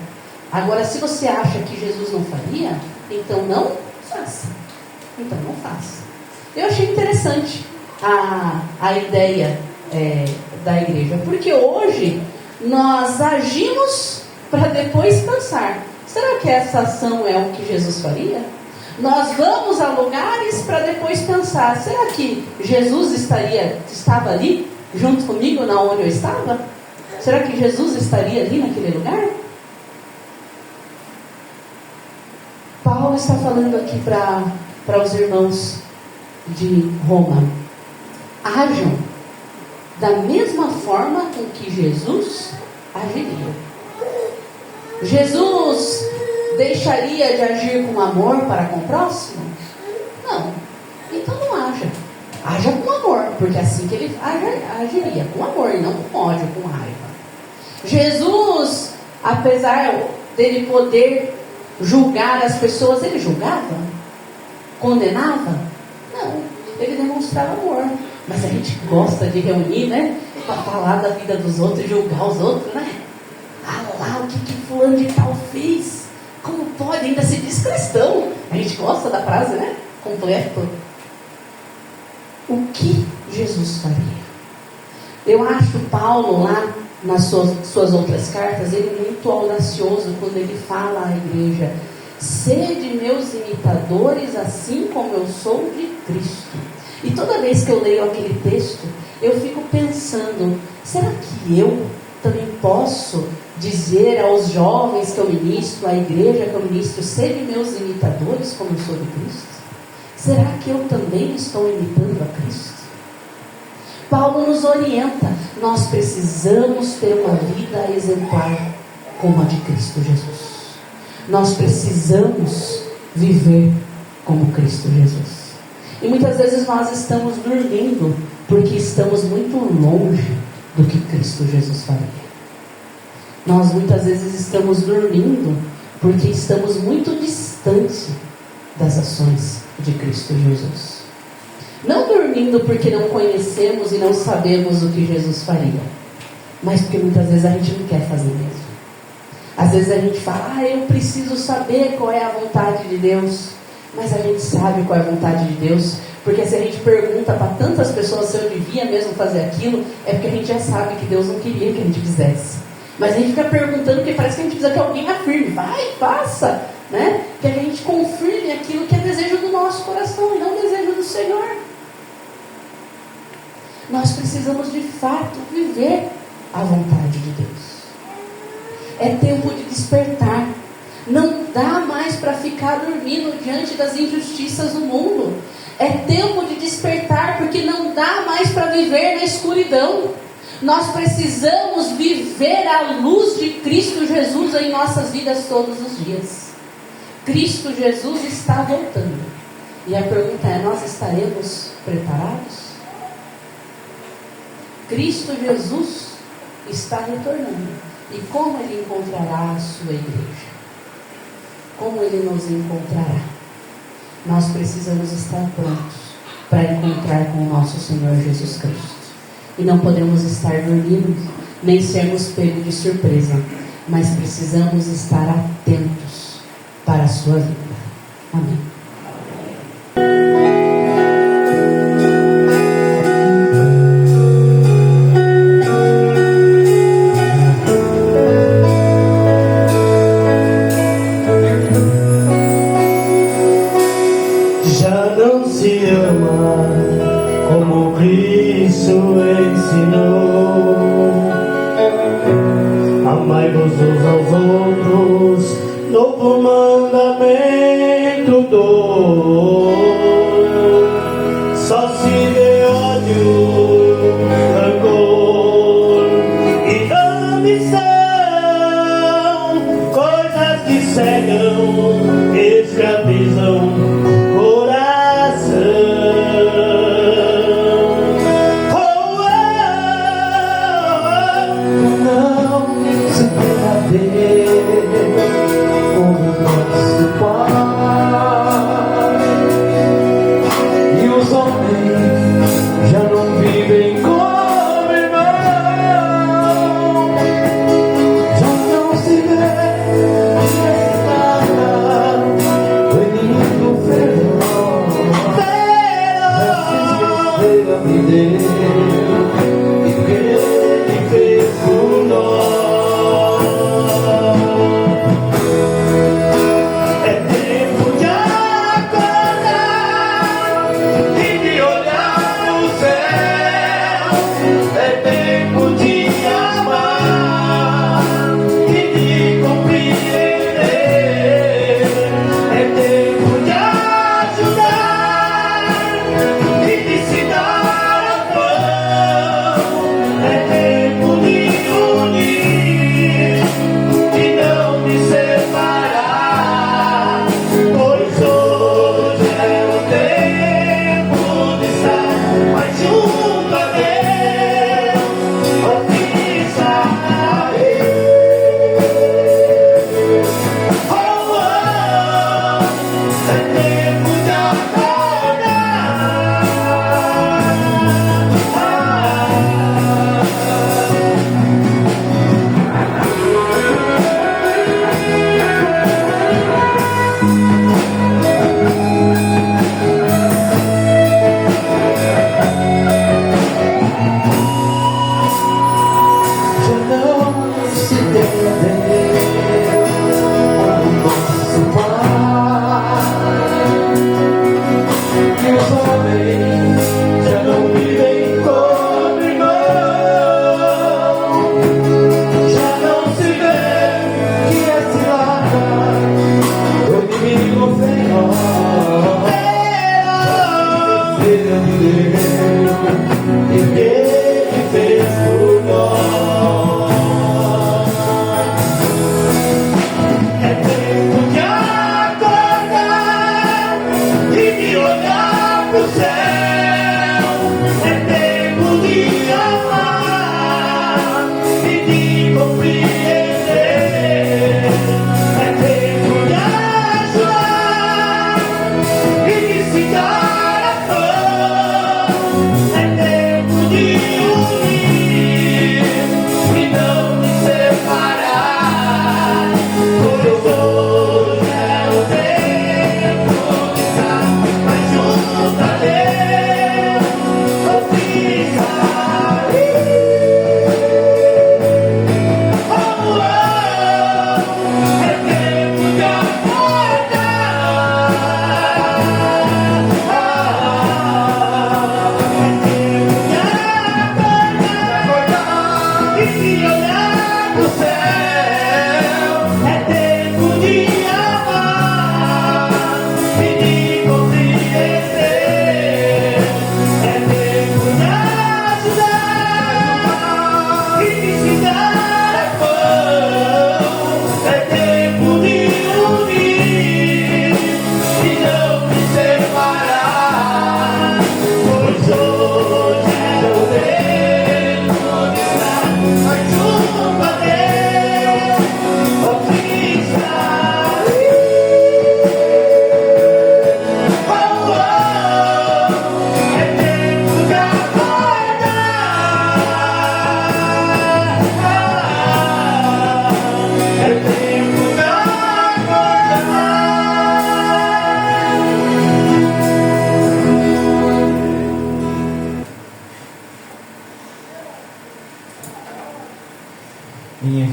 Agora, se você acha que Jesus não faria, então não faça. Então não faça. Eu achei interessante a ideia da igreja, porque hoje nós agimos para depois pensar, será que essa ação é o que Jesus faria? Nós vamos a lugares para depois pensar, será que Jesus estava ali junto comigo na onde eu estava? Será que Jesus estaria ali naquele lugar? Paulo está falando aqui para os irmãos de Roma, ajam da mesma forma com que Jesus agiria. Jesus deixaria de agir com amor para com o próximo? Não. Então não haja. Haja com amor, porque é assim que ele agiria, com amor, e não com ódio, com raiva. Jesus, apesar dele poder julgar as pessoas, ele julgava? Condenava? Não. Ele demonstrava amor. Mas a gente gosta de reunir, né? Para falar da vida dos outros e julgar os outros, né? Ah lá, o que fulano de tal fez. Como pode? Ainda se diz cristão. A gente gosta da frase, né? Completo. O que Jesus faria? Eu acho Paulo lá nas suas outras cartas, ele é muito audacioso quando ele fala à igreja: sede meus imitadores, assim como eu sou de Cristo. E toda vez que eu leio aquele texto, eu fico pensando: será que eu também posso dizer aos jovens que eu ministro, à igreja que eu ministro, sede meus imitadores, como eu sou de Cristo? Será que eu também estou imitando a Cristo? Paulo nos orienta: nós precisamos ter uma vida exemplar como a de Cristo Jesus. Nós precisamos viver como Cristo Jesus. E muitas vezes nós estamos dormindo porque estamos muito longe do que Cristo Jesus faria. Nós muitas vezes estamos dormindo porque estamos muito distante das ações de Cristo Jesus. Não dormindo porque não conhecemos e não sabemos o que Jesus faria, mas porque muitas vezes a gente não quer fazer mesmo. Às vezes a gente fala: eu preciso saber qual é a vontade de Deus. Mas a gente sabe qual é a vontade de Deus, porque se a gente pergunta para tantas pessoas se eu devia mesmo fazer aquilo, é porque a gente já sabe que Deus não queria que a gente fizesse. Mas a gente fica perguntando porque parece que a gente precisa que alguém afirme: vai, faça, né? Que a gente confirme aquilo que é desejo do nosso coração e não desejo do Senhor. Nós precisamos de fato viver a vontade de Deus. É tempo de despertar. Não dá mais para ficar dormindo diante das injustiças do mundo. É tempo de despertar, porque não dá mais para viver na escuridão. Nós precisamos viver a luz de Cristo Jesus em nossas vidas todos os dias. Cristo Jesus está voltando. E a pergunta é: nós estaremos preparados? Cristo Jesus está retornando. E como Ele encontrará a sua igreja? Como Ele nos encontrará? Nós precisamos estar prontos para encontrar com o nosso Senhor Jesus Cristo. E não podemos estar dormindo, nem sermos pegos de surpresa, mas precisamos estar atentos para a sua vida. Amém. Já não se ama como Cristo ensinou. Amai-vos uns aos outros, novo mandamento dou. Só se dê ódio, rancor e ambição, coisas que cegam, escravizam. E os homens já não vivem como irmãos, já não se vê nada.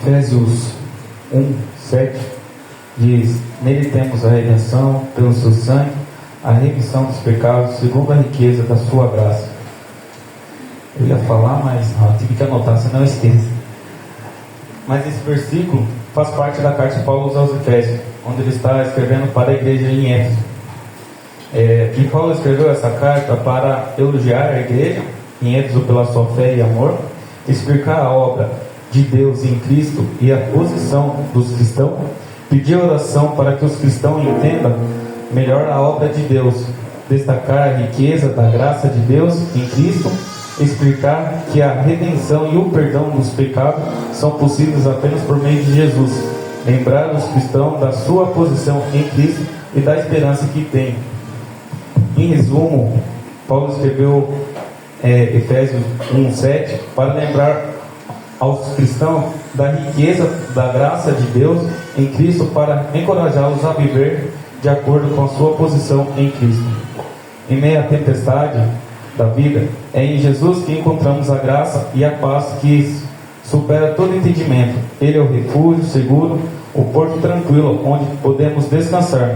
Efésios 1, 7 diz: Nele temos a redenção pelo seu sangue, a remissão dos pecados, segundo a riqueza da sua graça. Eu ia falar, mas não, tive que anotar, senão eu esqueço. Mas esse versículo faz parte da carta de Paulo aos Efésios, onde ele está escrevendo para a igreja em Éfeso. E Paulo escreveu essa carta para elogiar a igreja em Éfeso pela sua fé e amor, explicar a obra de Deus em Cristo e a posição dos cristãos, pedir oração para que os cristãos entendam melhor a obra de Deus, destacar a riqueza da graça de Deus em Cristo, explicar que a redenção e o perdão dos pecados são possíveis apenas por meio de Jesus, lembrar os cristãos da sua posição em Cristo e da esperança que tem. Em resumo, Paulo escreveu Efésios 1:7 para lembrar aos cristãos da riqueza da graça de Deus em Cristo, para encorajá-los a viver de acordo com a sua posição em Cristo. Em meio à tempestade da vida, é em Jesus que encontramos a graça e a paz que supera todo entendimento. Ele é o refúgio seguro, o porto tranquilo onde podemos descansar.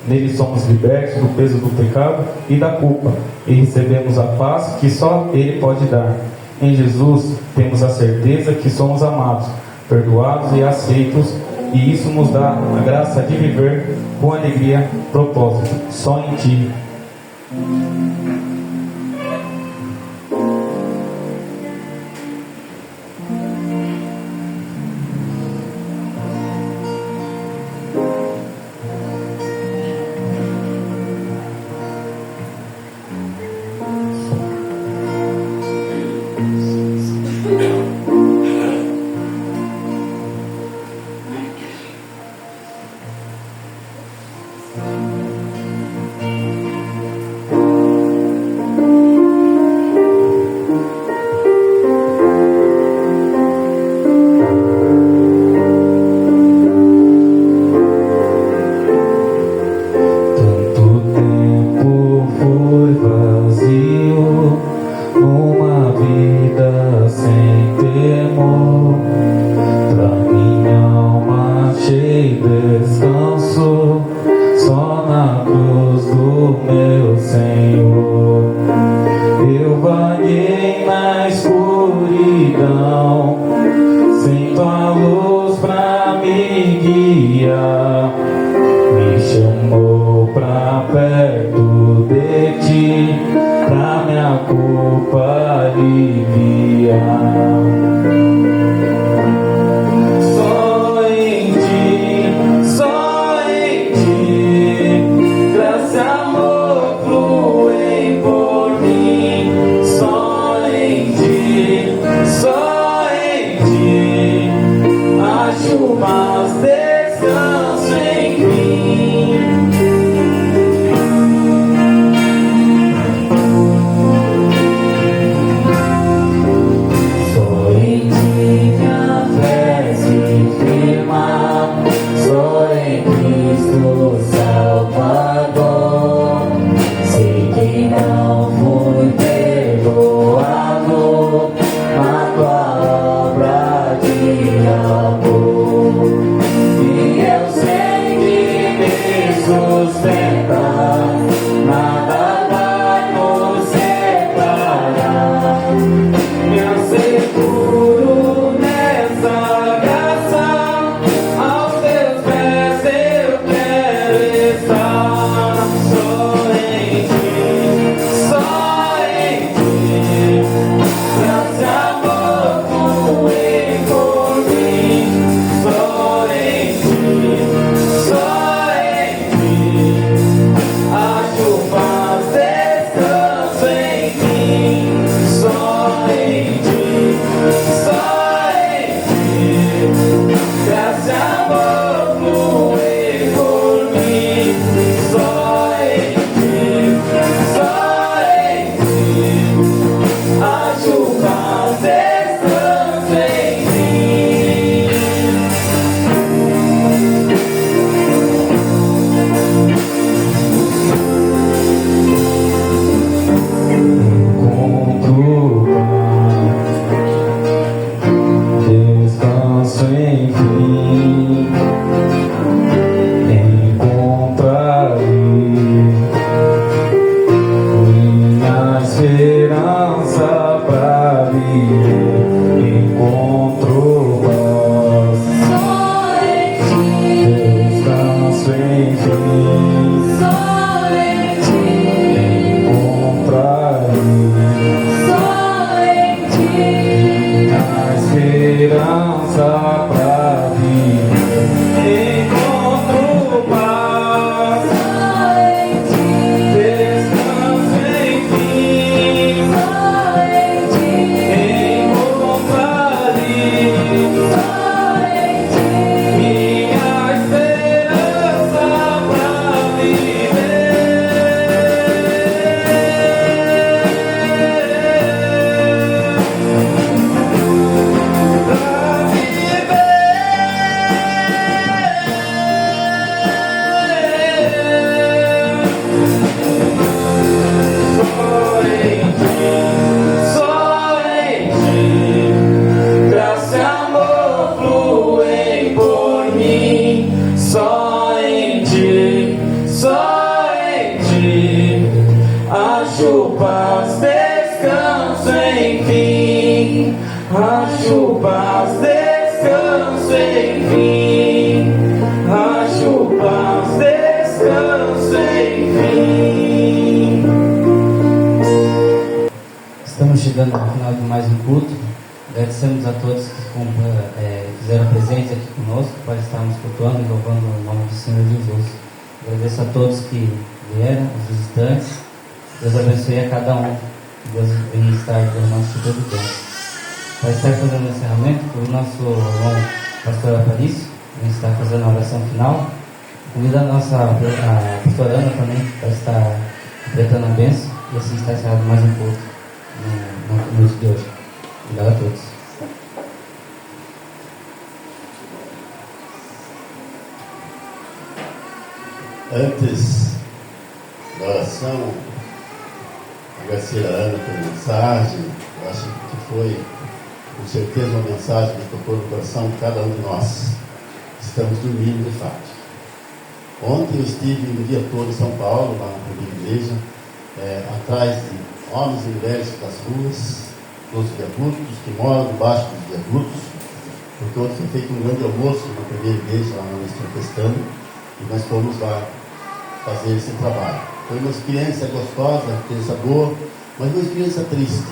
Nele somos libertos do peso do pecado e da culpa, e recebemos a paz que só Ele pode dar. Em Jesus temos a certeza que somos amados, perdoados e aceitos, e isso nos dá a graça de viver com alegria, propósito, só em Ti. descanso em ti. Só em ti. Encontrarei Só em ti. a esperança pra viver. Encontro paz, Só em ti. descanso em ti. Só em ti. Encontrarei Só em ti. minha esperança pra viver. Só em ti, graça e amor fluem por mim. Só em ti, acho paz, descanso enfim. Acho paz, descanso enfim. Acho paz, descanso enfim. Estamos chegando ao final de mais um culto. Agradecemos a todos que fizeram presente aqui conosco para estarmos cultuando e louvando o nome do Senhor Jesus. Agradeço a todos que vieram, os visitantes. Deus abençoe a cada um. Deus venha estar derramando sobre todo bem. Para estar fazendo o encerramento, o nosso irmão pastor Aparício vem estar fazendo a oração final. Convido a pastora Ana também para estar completando a bênção e assim está encerrado mais um culto no noite de hoje. Obrigado a todos. Antes da oração, agradecer a Ana pela mensagem. Eu acho que foi, com certeza, uma mensagem que tocou no coração de cada um de nós. Estamos dormindo de fato. Ontem eu estive o dia todo em São Paulo, lá na primeira igreja, atrás de homens e mulheres das ruas, dos viadutos, que moram debaixo dos viadutos, porque ontem foi feito um grande almoço na primeira igreja, lá na Nestor Pestano, e nós fomos lá fazer esse trabalho. Foi uma experiência gostosa, uma experiência boa, mas uma experiência triste.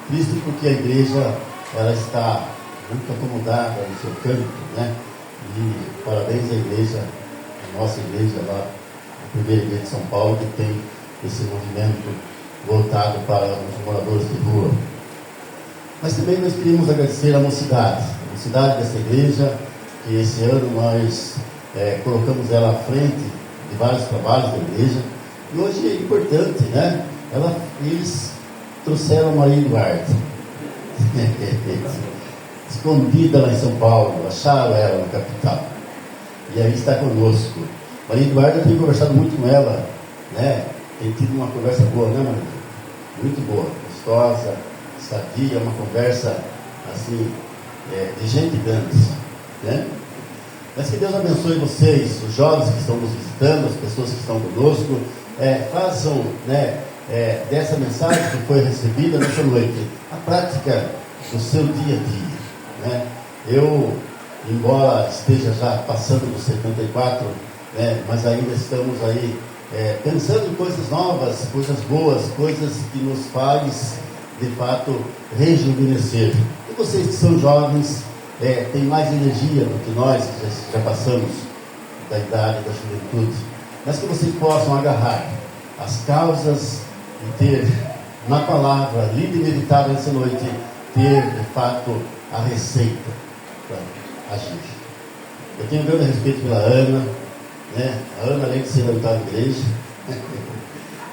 Triste porque a igreja, ela está muito acomodada no seu canto, né? E parabéns à igreja, a nossa igreja lá, a primeira igreja de São Paulo, que tem esse movimento voltado para os moradores de rua. Mas também nós queríamos agradecer a mocidade dessa igreja, que esse ano nós colocamos ela à frente de vários trabalhos da igreja. E hoje é importante, né? Eles trouxeram a Maria Eduarda, escondida lá em São Paulo, acharam ela na capital. E aí está conosco. Maria Eduarda, eu tenho conversado muito com ela, né? Tem tido uma conversa boa, né, Maria? Muito boa, gostosa, sadia, uma conversa assim, de gente grande, né? Mas que Deus abençoe vocês, os jovens que estão nos visitando, as pessoas que estão conosco, façam, né, dessa mensagem que foi recebida nessa noite, a prática do seu dia a dia, né? Eu, embora esteja já passando dos 74, né, mas ainda estamos aí pensando em coisas novas, coisas boas, coisas que nos faz, de fato, rejuvenescer. E vocês que são jovens, têm mais energia do que nós, que já passamos da idade da juventude, mas que vocês possam agarrar as causas e ter, na palavra, lida e meditada nessa noite, ter, de fato, a receita para agir. Eu tenho grande respeito pela Ana, né? A Ana, além de ser deputada da igreja,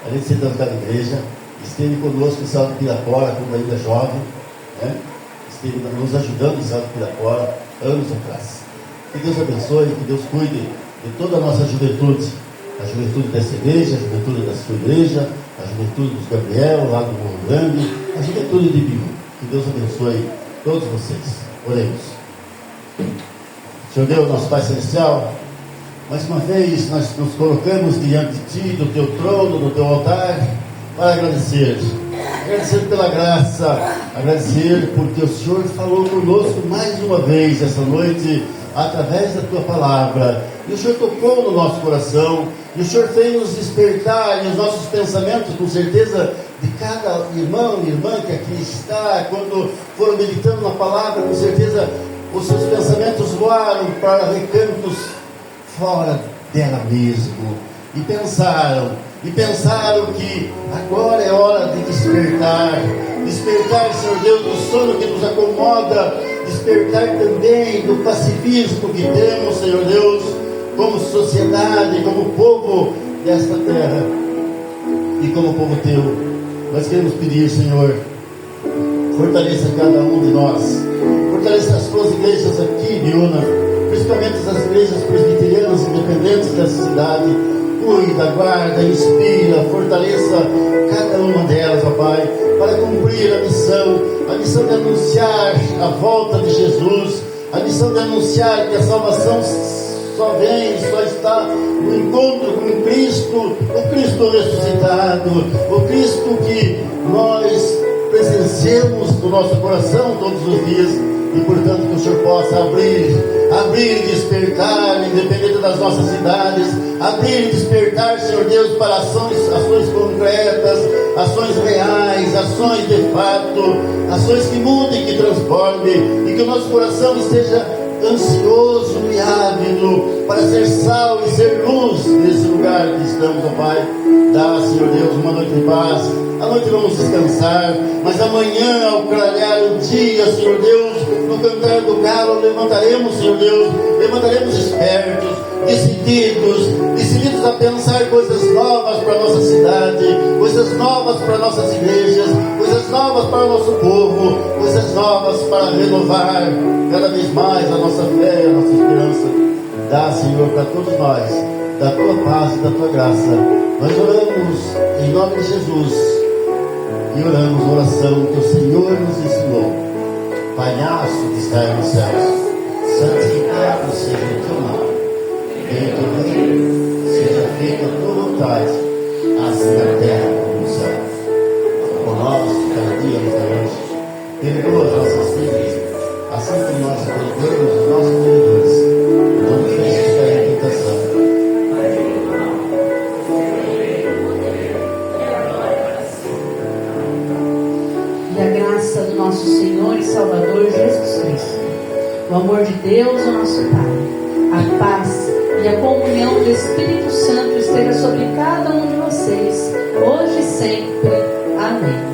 além de ser deputada da igreja, esteve conosco em Salto Pirapora, quando ainda jovem, né? Esteve nos ajudando em Salto Pirapora, anos atrás. Que Deus abençoe, que Deus cuide de toda a nossa juventude, a juventude dessa igreja, a juventude da sua igreja, a juventude dos Gabriel, lá do Morro Grande, a juventude de Bilu. Que Deus abençoe todos vocês. Oremos. Senhor Deus, nosso Pai Celestial, mais uma vez nós nos colocamos diante de Ti, do Teu trono, do Teu altar, para agradecer pela graça, agradecer porque o Senhor falou conosco mais uma vez essa noite, através da tua palavra. E o Senhor tocou no nosso coração, e o Senhor fez nos despertar, e os nossos pensamentos, com certeza, de cada irmão e irmã que aqui está, quando foram meditando na palavra, com certeza os seus pensamentos voaram para recantos fora dela mesmo, e pensaram que agora é hora de despertar, Senhor Deus, do sono que nos acomoda, despertar também do passivismo que temos, Senhor Deus, como sociedade, como povo desta terra e como povo teu. Nós queremos pedir, Senhor, fortaleça cada um de nós, fortaleça as tuas igrejas aqui, Biúna, principalmente as igrejas presbiterianas independentes dessa cidade. Cuida, guarda, inspira, fortaleça cada uma delas, ó Pai, para cumprir a missão de anunciar a volta de Jesus, a missão de anunciar que a salvação só está no encontro com o Cristo ressuscitado, o Cristo que nós presenciamos no nosso coração todos os dias, e portanto que o Senhor possa abrir e despertar, independente das nossas idades, abrir e despertar, Senhor Deus, para ações concretas, ações reais, ações de fato, ações que mudem, que transformem, e que o nosso coração esteja ansioso e ávido para ser sal e ser luz nesse lugar que estamos, ó Pai. Dá, Senhor Deus, uma noite de paz. À noite vamos descansar, mas amanhã, ao clarear o dia, Senhor Deus, no cantar do galo, levantaremos, Senhor Deus, espertos, decididos a pensar coisas novas para a nossa cidade, coisas novas para nossas igrejas, coisas novas para o nosso povo, coisas novas para renovar cada vez mais a nossa fé, a nossa esperança. Dá, Senhor, para todos nós, da tua paz e da tua graça. Nós oramos em nome de Jesus e oramos a oração que o Senhor nos ensinou. Pai nosso que está nos céus, santificado seja o teu nome. Venha o teu reino, seja feita a tua vontade, assim na terra como no céu. O pão nosso cada dia nos dá hoje. Perdoa as nossas dívidas, assim como nós perdoamos os nossos devedores. Não nos deixes cair em tentação. E a graça do nosso Senhor e Salvador Jesus Cristo, o amor de Deus, o nosso Pai, a paz e a comunhão do Espírito Santo esteja sobre cada um de vocês, hoje e sempre. Amém.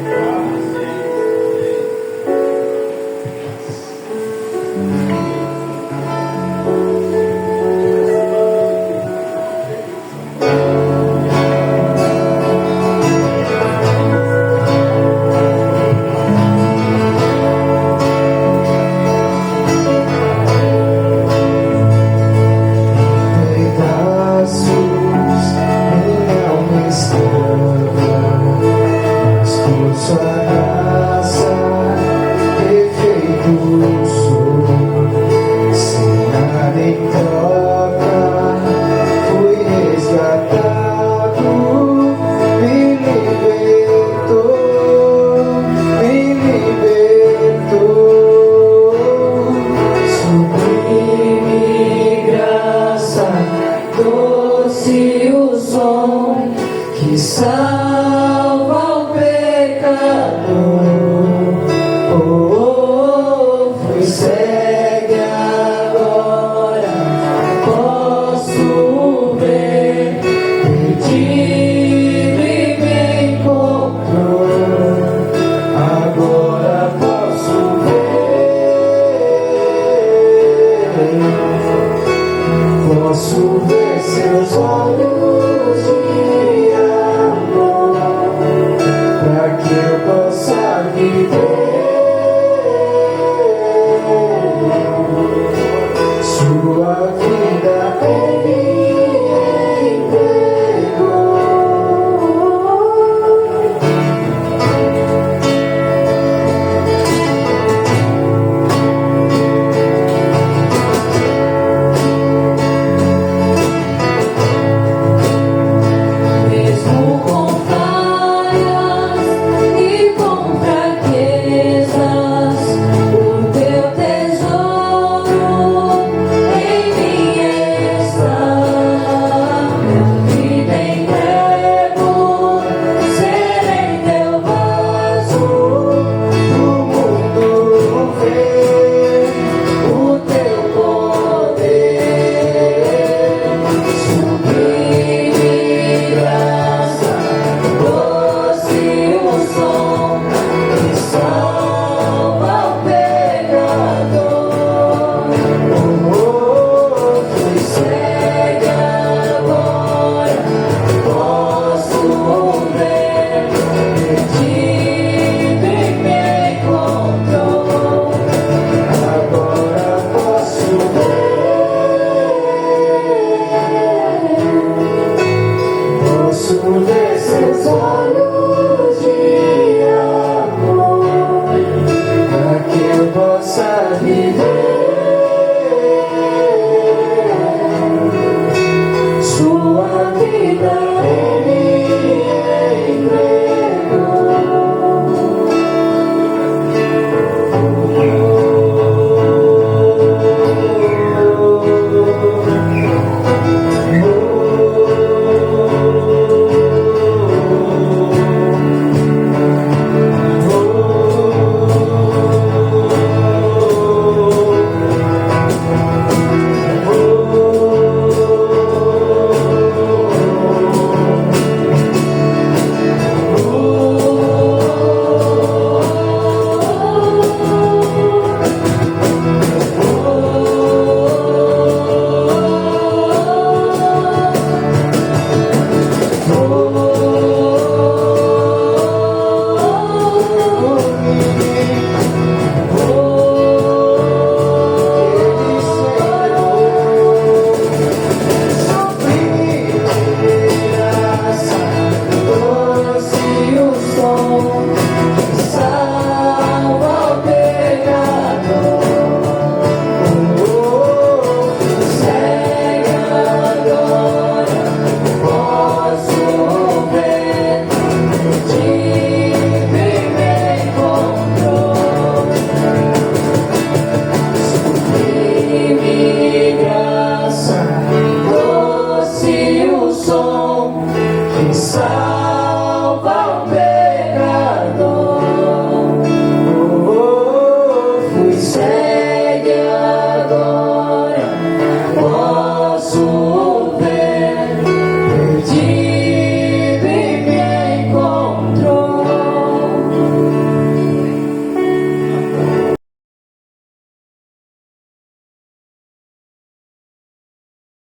Posso ver seus olhos de amor. sobre seus olhos de amor, para que eu possa viver sua vida. Ele entregou. Inside